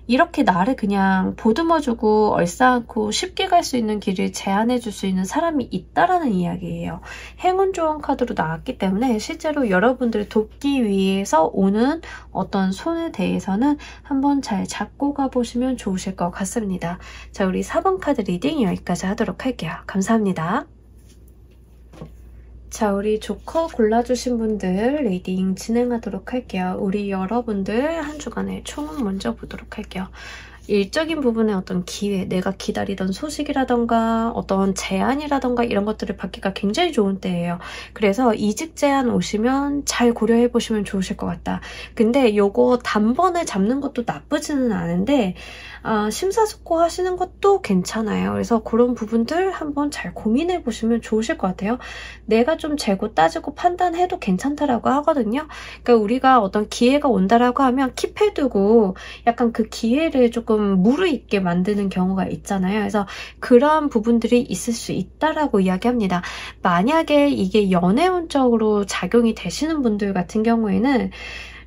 이렇게 나를 그냥 보듬어주고 얼싸안고 쉽게 갈 수 있는 길을 제안해줄 수 있는 사람이 있다라는 이야기예요. 행운 조언 카드로 나왔기 때문에 실제로 여러분들을 돕기 위해서 오는 어떤 손에 대해서는 한번 잘 잡고 가보시면 좋으실 것 같습니다. 자, 우리 4번 카드 리딩 여기까지 하도록 할게요. 감사합니다. 자, 우리 조커 골라주신 분들 리딩 진행하도록 할게요. 우리 여러분들 한 주간의 총은 먼저 보도록 할게요. 일적인 부분의 어떤 기회, 내가 기다리던 소식이라던가 어떤 제안이라던가 이런 것들을 받기가 굉장히 좋은 때예요. 그래서 이직 제안 오시면 잘 고려해보시면 좋으실 것 같다. 근데 요거 단번에 잡는 것도 나쁘지는 않은데 심사숙고 하시는 것도 괜찮아요. 그래서 그런 부분들 한번 잘 고민해보시면 좋으실 것 같아요. 내가 좀 재고 따지고 판단해도 괜찮다라고 하거든요. 그러니까 우리가 어떤 기회가 온다라고 하면 킵해두고 약간 그 기회를 조금 무르익게 만드는 경우가 있잖아요. 그래서 그러한 부분들이 있을 수 있다라고 이야기합니다. 만약에 이게 연애운적으로 작용이 되시는 분들 같은 경우에는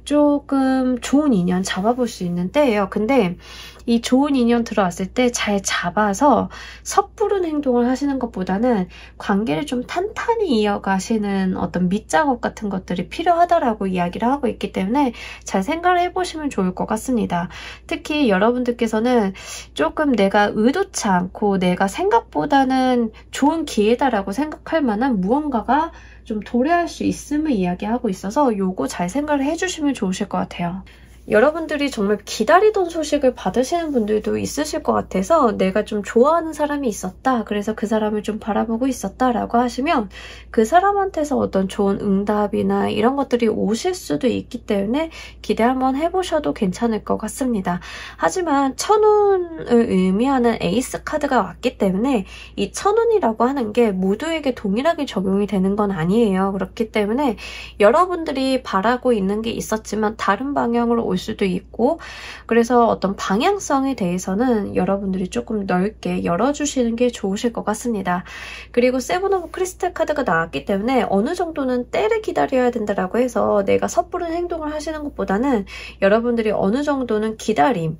조금 좋은 인연 잡아볼 수 있는 때예요. 근데 이 좋은 인연 들어왔을 때 잘 잡아서 섣부른 행동을 하시는 것보다는 관계를 좀 탄탄히 이어가시는 어떤 밑작업 같은 것들이 필요하다라고 이야기를 하고 있기 때문에 잘 생각을 해보시면 좋을 것 같습니다. 특히 여러분들께서는 조금 내가 의도치 않고 내가 생각보다는 좋은 기회다라고 생각할 만한 무언가가 좀 도래할 수 있음을 이야기하고 있어서 요거 잘 생각을 해주시면 좋으실 것 같아요. 여러분들이 정말 기다리던 소식을 받으시는 분들도 있으실 것 같아서 내가 좀 좋아하는 사람이 있었다. 그래서 그 사람을 좀 바라보고 있었다라고 하시면 그 사람한테서 어떤 좋은 응답이나 이런 것들이 오실 수도 있기 때문에 기대 한번 해보셔도 괜찮을 것 같습니다. 하지만 천운을 의미하는 에이스 카드가 왔기 때문에 이 천운이라고 하는 게 모두에게 동일하게 적용이 되는 건 아니에요. 그렇기 때문에 여러분들이 바라고 있는 게 있었지만 다른 방향으로 올 수도 있고, 그래서 어떤 방향성에 대해서는 여러분들이 조금 넓게 열어주시는 게 좋으실 것 같습니다. 그리고 세븐 오브 크리스탈 카드가 나왔기 때문에 어느 정도는 때를 기다려야 된다라고 해서 내가 섣부른 행동을 하시는 것보다는 여러분들이 어느 정도는 기다림,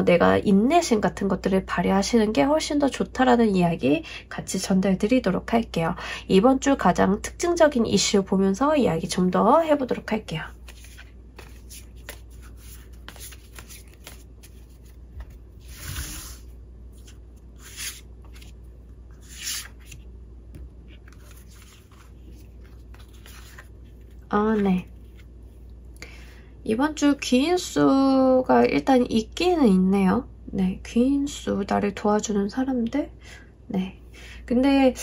내가 인내심 같은 것들을 발휘하시는 게 훨씬 더 좋다라는 이야기 같이 전달드리도록 할게요. 이번 주 가장 특징적인 이슈 보면서 이야기 좀 더 해보도록 할게요. 네. 이번 주 귀인수가 일단 있기는 있네요. 네, 귀인수, 나를 도와주는 사람들. 네. 근데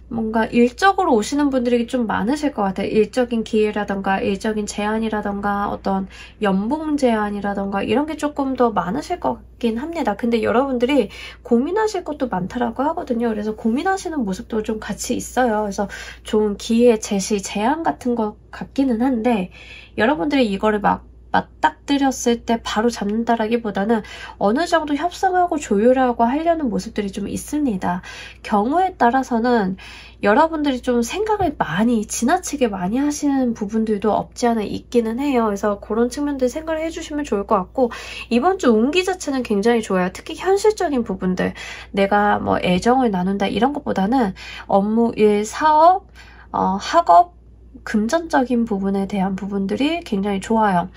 뭔가 일적으로 오시는 분들이 좀 많으실 것 같아요. 일적인 기회라던가 일적인 제안이라던가 어떤 연봉 제안이라던가 이런 게 조금 더 많으실 것 같긴 합니다. 근데 여러분들이 고민하실 것도 많다라고 하거든요. 그래서 고민하시는 모습도 좀 같이 있어요. 그래서 좋은 기회, 제시, 제안 같은 것 같기는 한데 여러분들이 이거를 막 맞닥뜨렸을 때 바로 잡는다라기보다는 어느 정도 협상하고 조율하고 하려는 모습들이 좀 있습니다. 경우에 따라서는 여러분들이 좀 생각을 지나치게 많이 하시는 부분들도 없지 않아 있기는 해요. 그래서 그런 측면들 생각을 해주시면 좋을 것 같고, 이번 주 운기 자체는 굉장히 좋아요. 특히 현실적인 부분들, 내가 뭐 애정을 나눈다 이런 것보다는 업무, 일, 사업, 학업, 금전적인 부분에 대한 부분들이 굉장히 좋아요.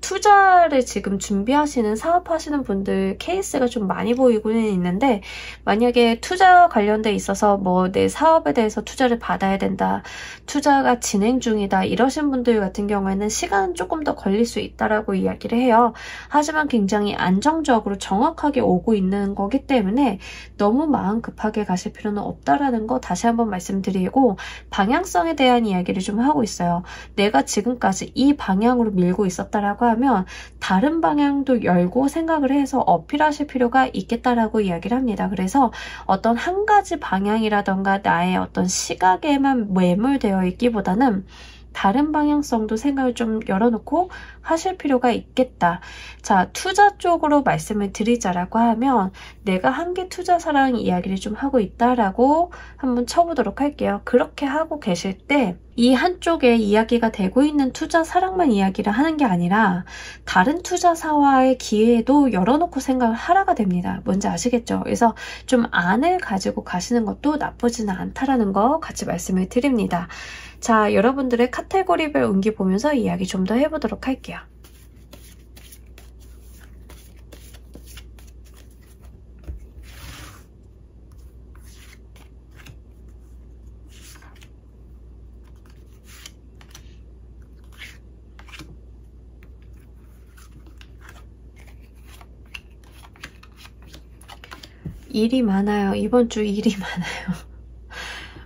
투자를 지금 준비하시는 사업하시는 분들 케이스가 좀 많이 보이고는 있는데, 만약에 투자 관련돼 있어서 뭐 내 사업에 대해서 투자를 받아야 된다, 투자가 진행 중이다 이러신 분들 같은 경우에는 시간은 조금 더 걸릴 수 있다라고 이야기를 해요. 하지만 굉장히 안정적으로 정확하게 오고 있는 거기 때문에 너무 마음 급하게 가실 필요는 없다라는 거 다시 한번 말씀드리고, 방향성에 대한 이야기를 좀 하고 있어요. 내가 지금까지 이 방향으로 밀고 있었다라고 하면 다른 방향도 열고 생각을 해서 어필하실 필요가 있겠다라고 이야기를 합니다. 그래서 어떤 한 가지 방향이라던가 나의 어떤 시각에만 매몰되어 있기보다는 다른 방향성도 생각을 좀 열어놓고 하실 필요가 있겠다. 자, 투자 쪽으로 말씀을 드리자라고 하면 내가 한계 투자사랑 이야기를 좀 하고 있다라고 한번 쳐보도록 할게요. 그렇게 하고 계실 때 이 한쪽에 이야기가 되고 있는 투자사랑만 이야기를 하는 게 아니라 다른 투자사와의 기회도 열어놓고 생각을 하라가 됩니다. 뭔지 아시겠죠? 그래서 좀 안을 가지고 가시는 것도 나쁘지는 않다라는 거 같이 말씀을 드립니다. 자, 여러분들의 카테고리별 운기 보면서 이야기 좀 더 해보도록 할게요. 일이 많아요. 이번 주 일이 많아요.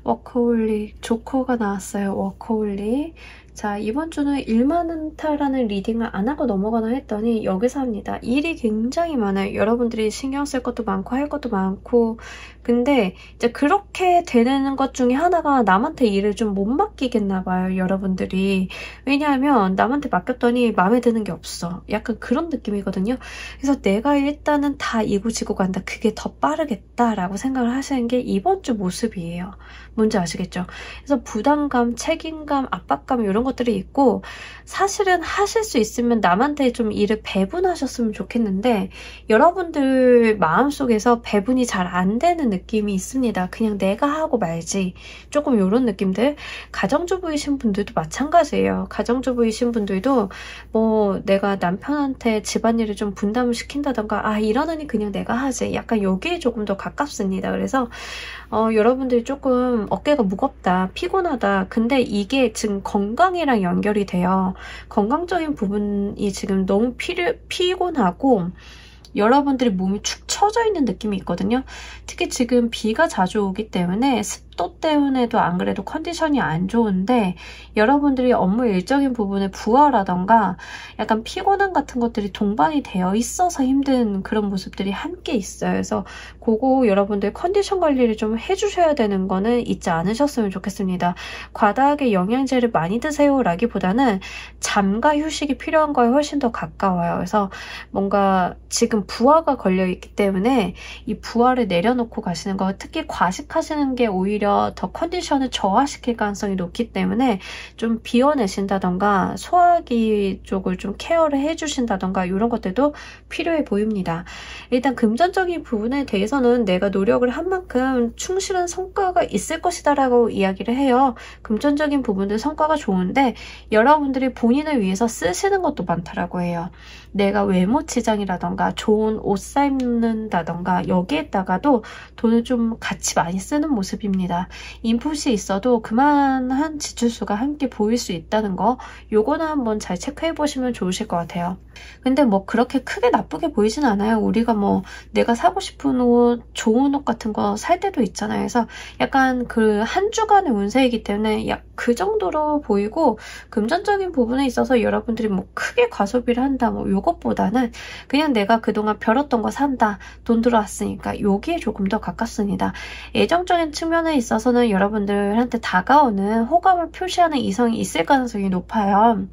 워커홀릭, 조커가 나왔어요. 워커홀릭. 자, 이번 주는 일 많다라는 리딩을 안 하고 넘어가나 했더니 여기서 합니다. 일이 굉장히 많아요. 여러분들이 신경 쓸 것도 많고 할 것도 많고, 근데 이제 그렇게 되는 것 중에 하나가 남한테 일을 좀 못 맡기겠나 봐요, 여러분들이. 왜냐하면 남한테 맡겼더니 마음에 드는 게 없어. 약간 그런 느낌이거든요. 그래서 내가 일단은 다 이고지고 간다. 그게 더 빠르겠다라고 생각을 하시는 게 이번 주 모습이에요. 뭔지 아시겠죠? 그래서 부담감, 책임감, 압박감 이런 것들이 있고, 사실은 하실 수 있으면 남한테 좀 일을 배분하셨으면 좋겠는데 여러분들 마음속에서 배분이 잘 안 되는 느낌이 있습니다. 그냥 내가 하고 말지. 조금 이런 느낌들. 가정주부이신 분들도 마찬가지예요. 가정주부이신 분들도 뭐 내가 남편한테 집안일을 좀 분담을 시킨다던가, 이러느니 그냥 내가 하지. 약간 여기에 조금 더 가깝습니다. 그래서 여러분들이 조금 어깨가 무겁다, 피곤하다. 근데 이게 지금 건강 건강이랑 연결이 돼요. 건강적인 부분이 지금 너무 피곤하고 여러분들이 몸이 축 처져 있는 느낌이 있거든요. 특히 지금 비가 자주 오기 때문에 습도 때문에도 안 그래도 컨디션이 안 좋은데 여러분들이 업무 일적인 부분에 부하라던가 약간 피곤함 같은 것들이 동반이 되어 있어서 힘든 그런 모습들이 함께 있어요. 그래서 그거 여러분들 컨디션 관리를 좀 해주셔야 되는 거는 잊지 않으셨으면 좋겠습니다. 과다하게 영양제를 많이 드세요 라기보다는 잠과 휴식이 필요한 거에 훨씬 더 가까워요. 그래서 뭔가 지금 부하가 걸려있기 때문에 이 부하를 내려놓고 가시는 거, 특히 과식하시는 게 오히려 더 컨디션을 저하시킬 가능성이 높기 때문에 좀 비워내신다던가 소화기 쪽을 좀 케어를 해주신다던가 이런 것들도 필요해 보입니다. 일단 금전적인 부분에 대해서는 내가 노력을 한 만큼 충실한 성과가 있을 것이다 라고 이야기를 해요. 금전적인 부분들 성과가 좋은데 여러분들이 본인을 위해서 쓰시는 것도 많다라고 해요. 내가 외모 치장이라던가 좋은 옷 사입는다던가 여기에다가도 돈을 좀 같이 많이 쓰는 모습입니다. 인풋이 있어도 그만한 지출수가 함께 보일 수 있다는 거, 요거는 한번 잘 체크해 보시면 좋으실 것 같아요. 근데 뭐 그렇게 크게 나쁘게 보이진 않아요. 우리가 뭐 내가 사고 싶은 옷, 좋은 옷 같은 거 살 때도 있잖아요. 그래서 약간 그 한 주간의 운세이기 때문에 약 그 정도로 보이고, 금전적인 부분에 있어서 여러분들이 뭐 크게 과소비를 한다 뭐 요것보다는 그냥 내가 그동안 벼렀던 거 산다, 돈 들어왔으니까 여기에 조금 더 가깝습니다. 애정적인 측면에 있어서는 여러분들한테 다가오는 호감을 표시하는 이성이 있을 가능성이 높아요.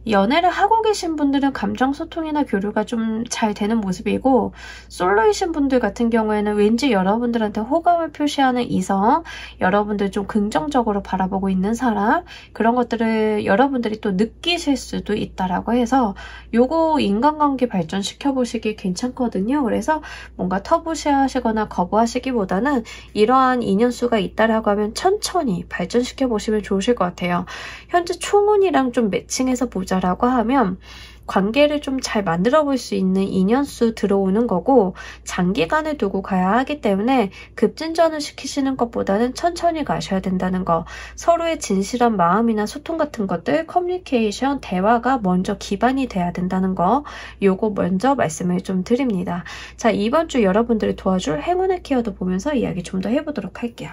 연애를 하고 계신 분들은 감정소통이나 교류가 좀 잘 되는 모습이고, 솔로이신 분들 같은 경우에는 왠지 여러분들한테 호감을 표시하는 이성, 여러분들 좀 긍정적으로 바라보고 있는 사람, 그런 것들을 여러분들이 또 느끼실 수도 있다라고 해서 요거 인간관계 발전시켜 보시기 괜찮거든요. 그래서 뭔가 터부시하시거나 거부하시기보다는 이러한 인연수가 있다라고 하면 천천히 발전시켜 보시면 좋으실 것 같아요. 현재 총운이랑 좀 매칭해서 보자 라고 하면 관계를 좀 잘 만들어 볼 수 있는 인연수 들어오는 거고, 장기간을 두고 가야 하기 때문에 급진전을 시키시는 것보다는 천천히 가셔야 된다는 거, 서로의 진실한 마음이나 소통 같은 것들, 커뮤니케이션, 대화가 먼저 기반이 돼야 된다는 거, 요거 먼저 말씀을 좀 드립니다. 자, 이번 주 여러분들을 도와줄 행운의 키워드 보면서 이야기 좀 더 해보도록 할게요.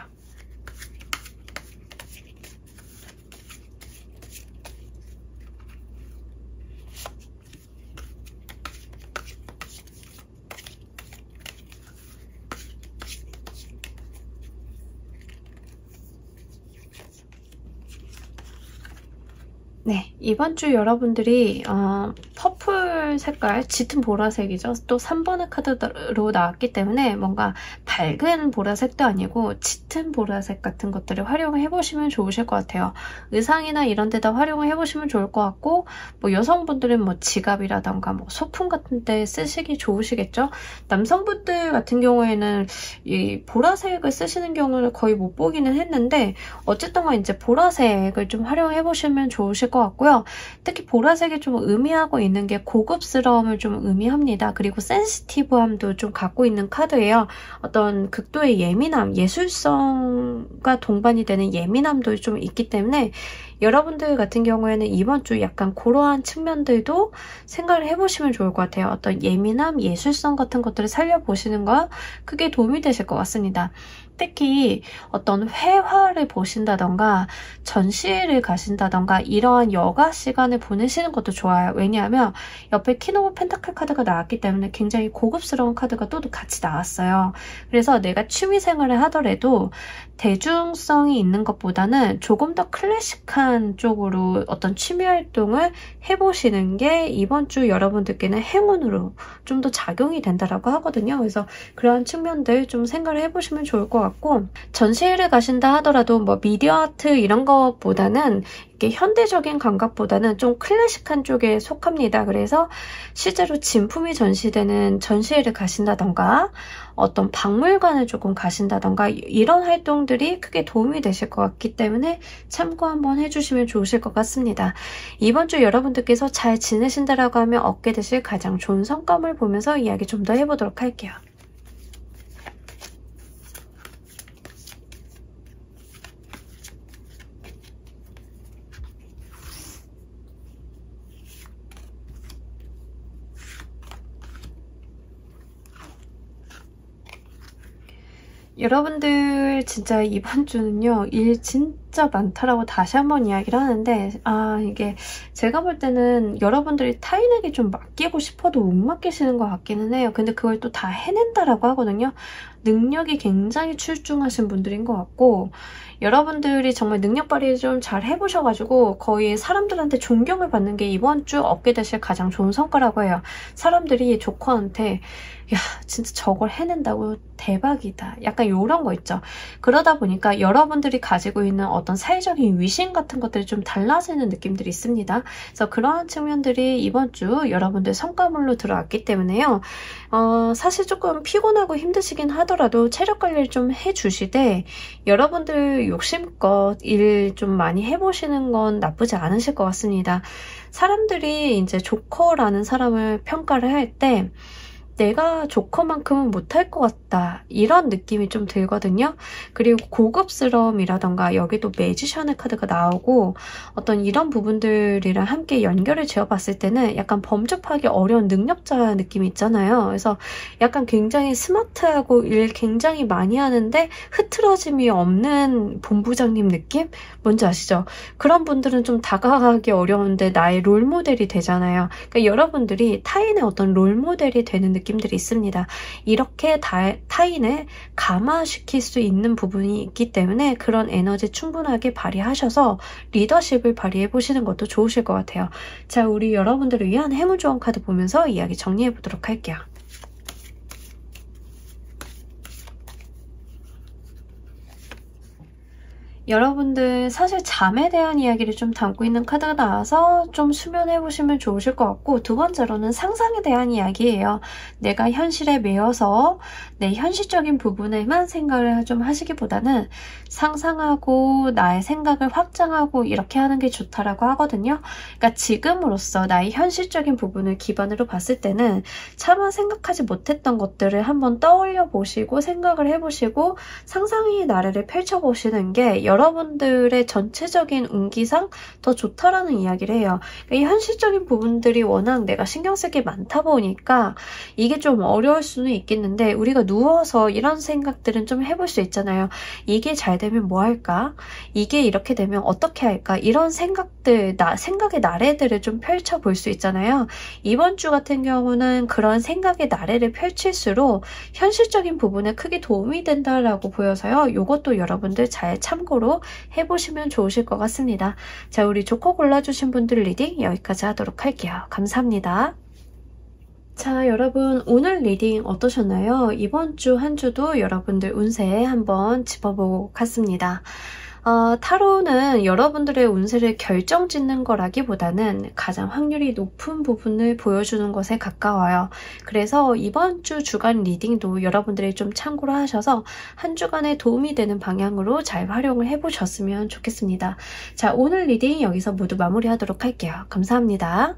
네, 이번 주 여러분들이 퍼플 색깔, 짙은 보라색이죠. 또 3번의 카드로 나왔기 때문에 뭔가 밝은 보라색도 아니고 짙은 보라색 같은 것들을 활용을 해보시면 좋으실 것 같아요. 의상이나 이런 데다 활용을 해보시면 좋을 것 같고, 뭐 여성분들은 뭐 지갑이라던가 뭐 소품 같은 데 쓰시기 좋으시겠죠. 남성분들 같은 경우에는 이 보라색을 쓰시는 경우를 거의 못 보기는 했는데, 어쨌든 간 이제 보라색을 좀 활용해 보시면 좋으실 것 같고요. 특히 보라색이 좀 의미하고 있는 게 고급스러움을 좀 의미합니다. 그리고 센시티브함도 좀 갖고 있는 카드예요. 어떤 극도의 예민함, 예술성과 동반이 되는 예민함도 좀 있기 때문에 여러분들 같은 경우에는 이번 주 약간 그러한 측면들도 생각을 해보시면 좋을 것 같아요. 어떤 예민함, 예술성 같은 것들을 살려보시는 거 크게 도움이 되실 것 같습니다. 특히 어떤 회화를 보신다던가 전시회를 가신다던가 이러한 여가 시간을 보내시는 것도 좋아요. 왜냐하면 옆에 퀸 오브 펜타클 카드가 나왔기 때문에 굉장히 고급스러운 카드가 또 같이 나왔어요. 그래서 내가 취미생활을 하더라도 대중성이 있는 것보다는 조금 더 클래식한 쪽으로 어떤 취미활동을 해보시는 게 이번 주 여러분들께는 행운으로 좀 더 작용이 된다라고 하거든요. 그래서 그런 측면들 좀 생각을 해보시면 좋을 것 같고, 전시회를 가신다 하더라도 뭐 미디어 아트 이런 것보다는 이렇게 현대적인 감각보다는 좀 클래식한 쪽에 속합니다. 그래서 실제로 진품이 전시되는 전시회를 가신다던가 어떤 박물관을 조금 가신다던가 이런 활동들이 크게 도움이 되실 것 같기 때문에 참고 한번 해주시면 좋으실 것 같습니다. 이번 주 여러분들께서 잘 지내신다라고 하면 얻게 되실 가장 좋은 성과물 보면서 이야기 좀 더 해보도록 할게요. 여러분들 진짜 이번 주는요, 일 진짜 많다라고 다시 한번 이야기를 하는데, 이게 제가 볼 때는 여러분들이 타인에게 좀 맡기고 싶어도 못 맡기시는 것 같기는 해요. 근데 그걸 또 다 해낸다라고 하거든요. 능력이 굉장히 출중하신 분들인 것 같고, 여러분들이 정말 능력 발휘 좀 잘 해보셔가지고 거의 사람들한테 존경을 받는 게 이번 주 얻게 되실 가장 좋은 성과라고 해요. 사람들이 조커한테 야 진짜 저걸 해낸다고 대박이다, 약간 이런 거 있죠. 그러다 보니까 여러분들이 가지고 있는 어떤 사회적인 위신 같은 것들이 좀 달라지는 느낌들이 있습니다. 그래서 그러한 측면들이 이번 주 여러분들 성과물로 들어왔기 때문에요. 사실 조금 피곤하고 힘드시긴 하더라도 체력 관리를 좀 해주시되, 여러분들 욕심껏 일 좀 많이 해보시는 건 나쁘지 않으실 것 같습니다. 사람들이 이제 조커라는 사람을 평가를 할 때 내가 조커만큼은 못할 것 같다, 이런 느낌이 좀 들거든요. 그리고 고급스러움이라던가 여기도 매지션의 카드가 나오고 어떤 이런 부분들이랑 함께 연결을 지어봤을 때는 약간 범접하기 어려운 능력자 느낌이 있잖아요. 그래서 약간 굉장히 스마트하고 일 굉장히 많이 하는데 흐트러짐이 없는 본부장님 느낌? 뭔지 아시죠? 그런 분들은 좀 다가가기 어려운데 나의 롤모델이 되잖아요. 그러니까 여러분들이 타인의 어떤 롤모델이 되는 느낌들이 있습니다. 이렇게 타인을 감화시킬 수 있는 부분이 있기 때문에 그런 에너지 충분하게 발휘하셔서 리더십을 발휘해 보시는 것도 좋으실 것 같아요. 자, 우리 여러분들을 위한 해문조언 카드 보면서 이야기 정리해 보도록 할게요. 여러분들 사실 잠에 대한 이야기를 좀 담고 있는 카드가 나와서 좀 수면해보시면 좋으실 것 같고, 두 번째로는 상상에 대한 이야기예요. 내가 현실에 매여서 내 현실적인 부분에만 생각을 좀 하시기보다는 상상하고 나의 생각을 확장하고 이렇게 하는 게 좋다라고 하거든요. 그러니까 지금으로서 나의 현실적인 부분을 기반으로 봤을 때는 차마 생각하지 못했던 것들을 한번 떠올려 보시고 생각을 해보시고 상상의 나래를 펼쳐보시는 게 여러분들의 전체적인 운기상 더 좋다라는 이야기를 해요. 그러니까 이 현실적인 부분들이 워낙 내가 신경 쓸 게 많다 보니까 이게 좀 어려울 수는 있겠는데, 우리가 누워서 이런 생각들은 좀 해볼 수 있잖아요. 이게 잘 되면 뭐 할까? 이게 이렇게 되면 어떻게 할까? 이런 생각들, 생각의 나래들을 좀 펼쳐볼 수 있잖아요. 이번 주 같은 경우는 그런 생각의 나래를 펼칠수록 현실적인 부분에 크게 도움이 된다라고 보여서요. 이것도 여러분들 잘 참고로 해보시면 좋으실 것 같습니다. 자, 우리 조커 골라주신 분들 리딩 여기까지 하도록 할게요. 감사합니다. 자, 여러분 오늘 리딩 어떠셨나요? 이번 주 한 주도 여러분들 운세 한번 짚어보고 갔습니다. 타로는 여러분들의 운세를 결정짓는 거라기보다는 가장 확률이 높은 부분을 보여주는 것에 가까워요. 그래서 이번 주 주간 리딩도 여러분들이 좀 참고를 하셔서 한 주간에 도움이 되는 방향으로 잘 활용을 해보셨으면 좋겠습니다. 자, 오늘 리딩 여기서 모두 마무리하도록 할게요. 감사합니다.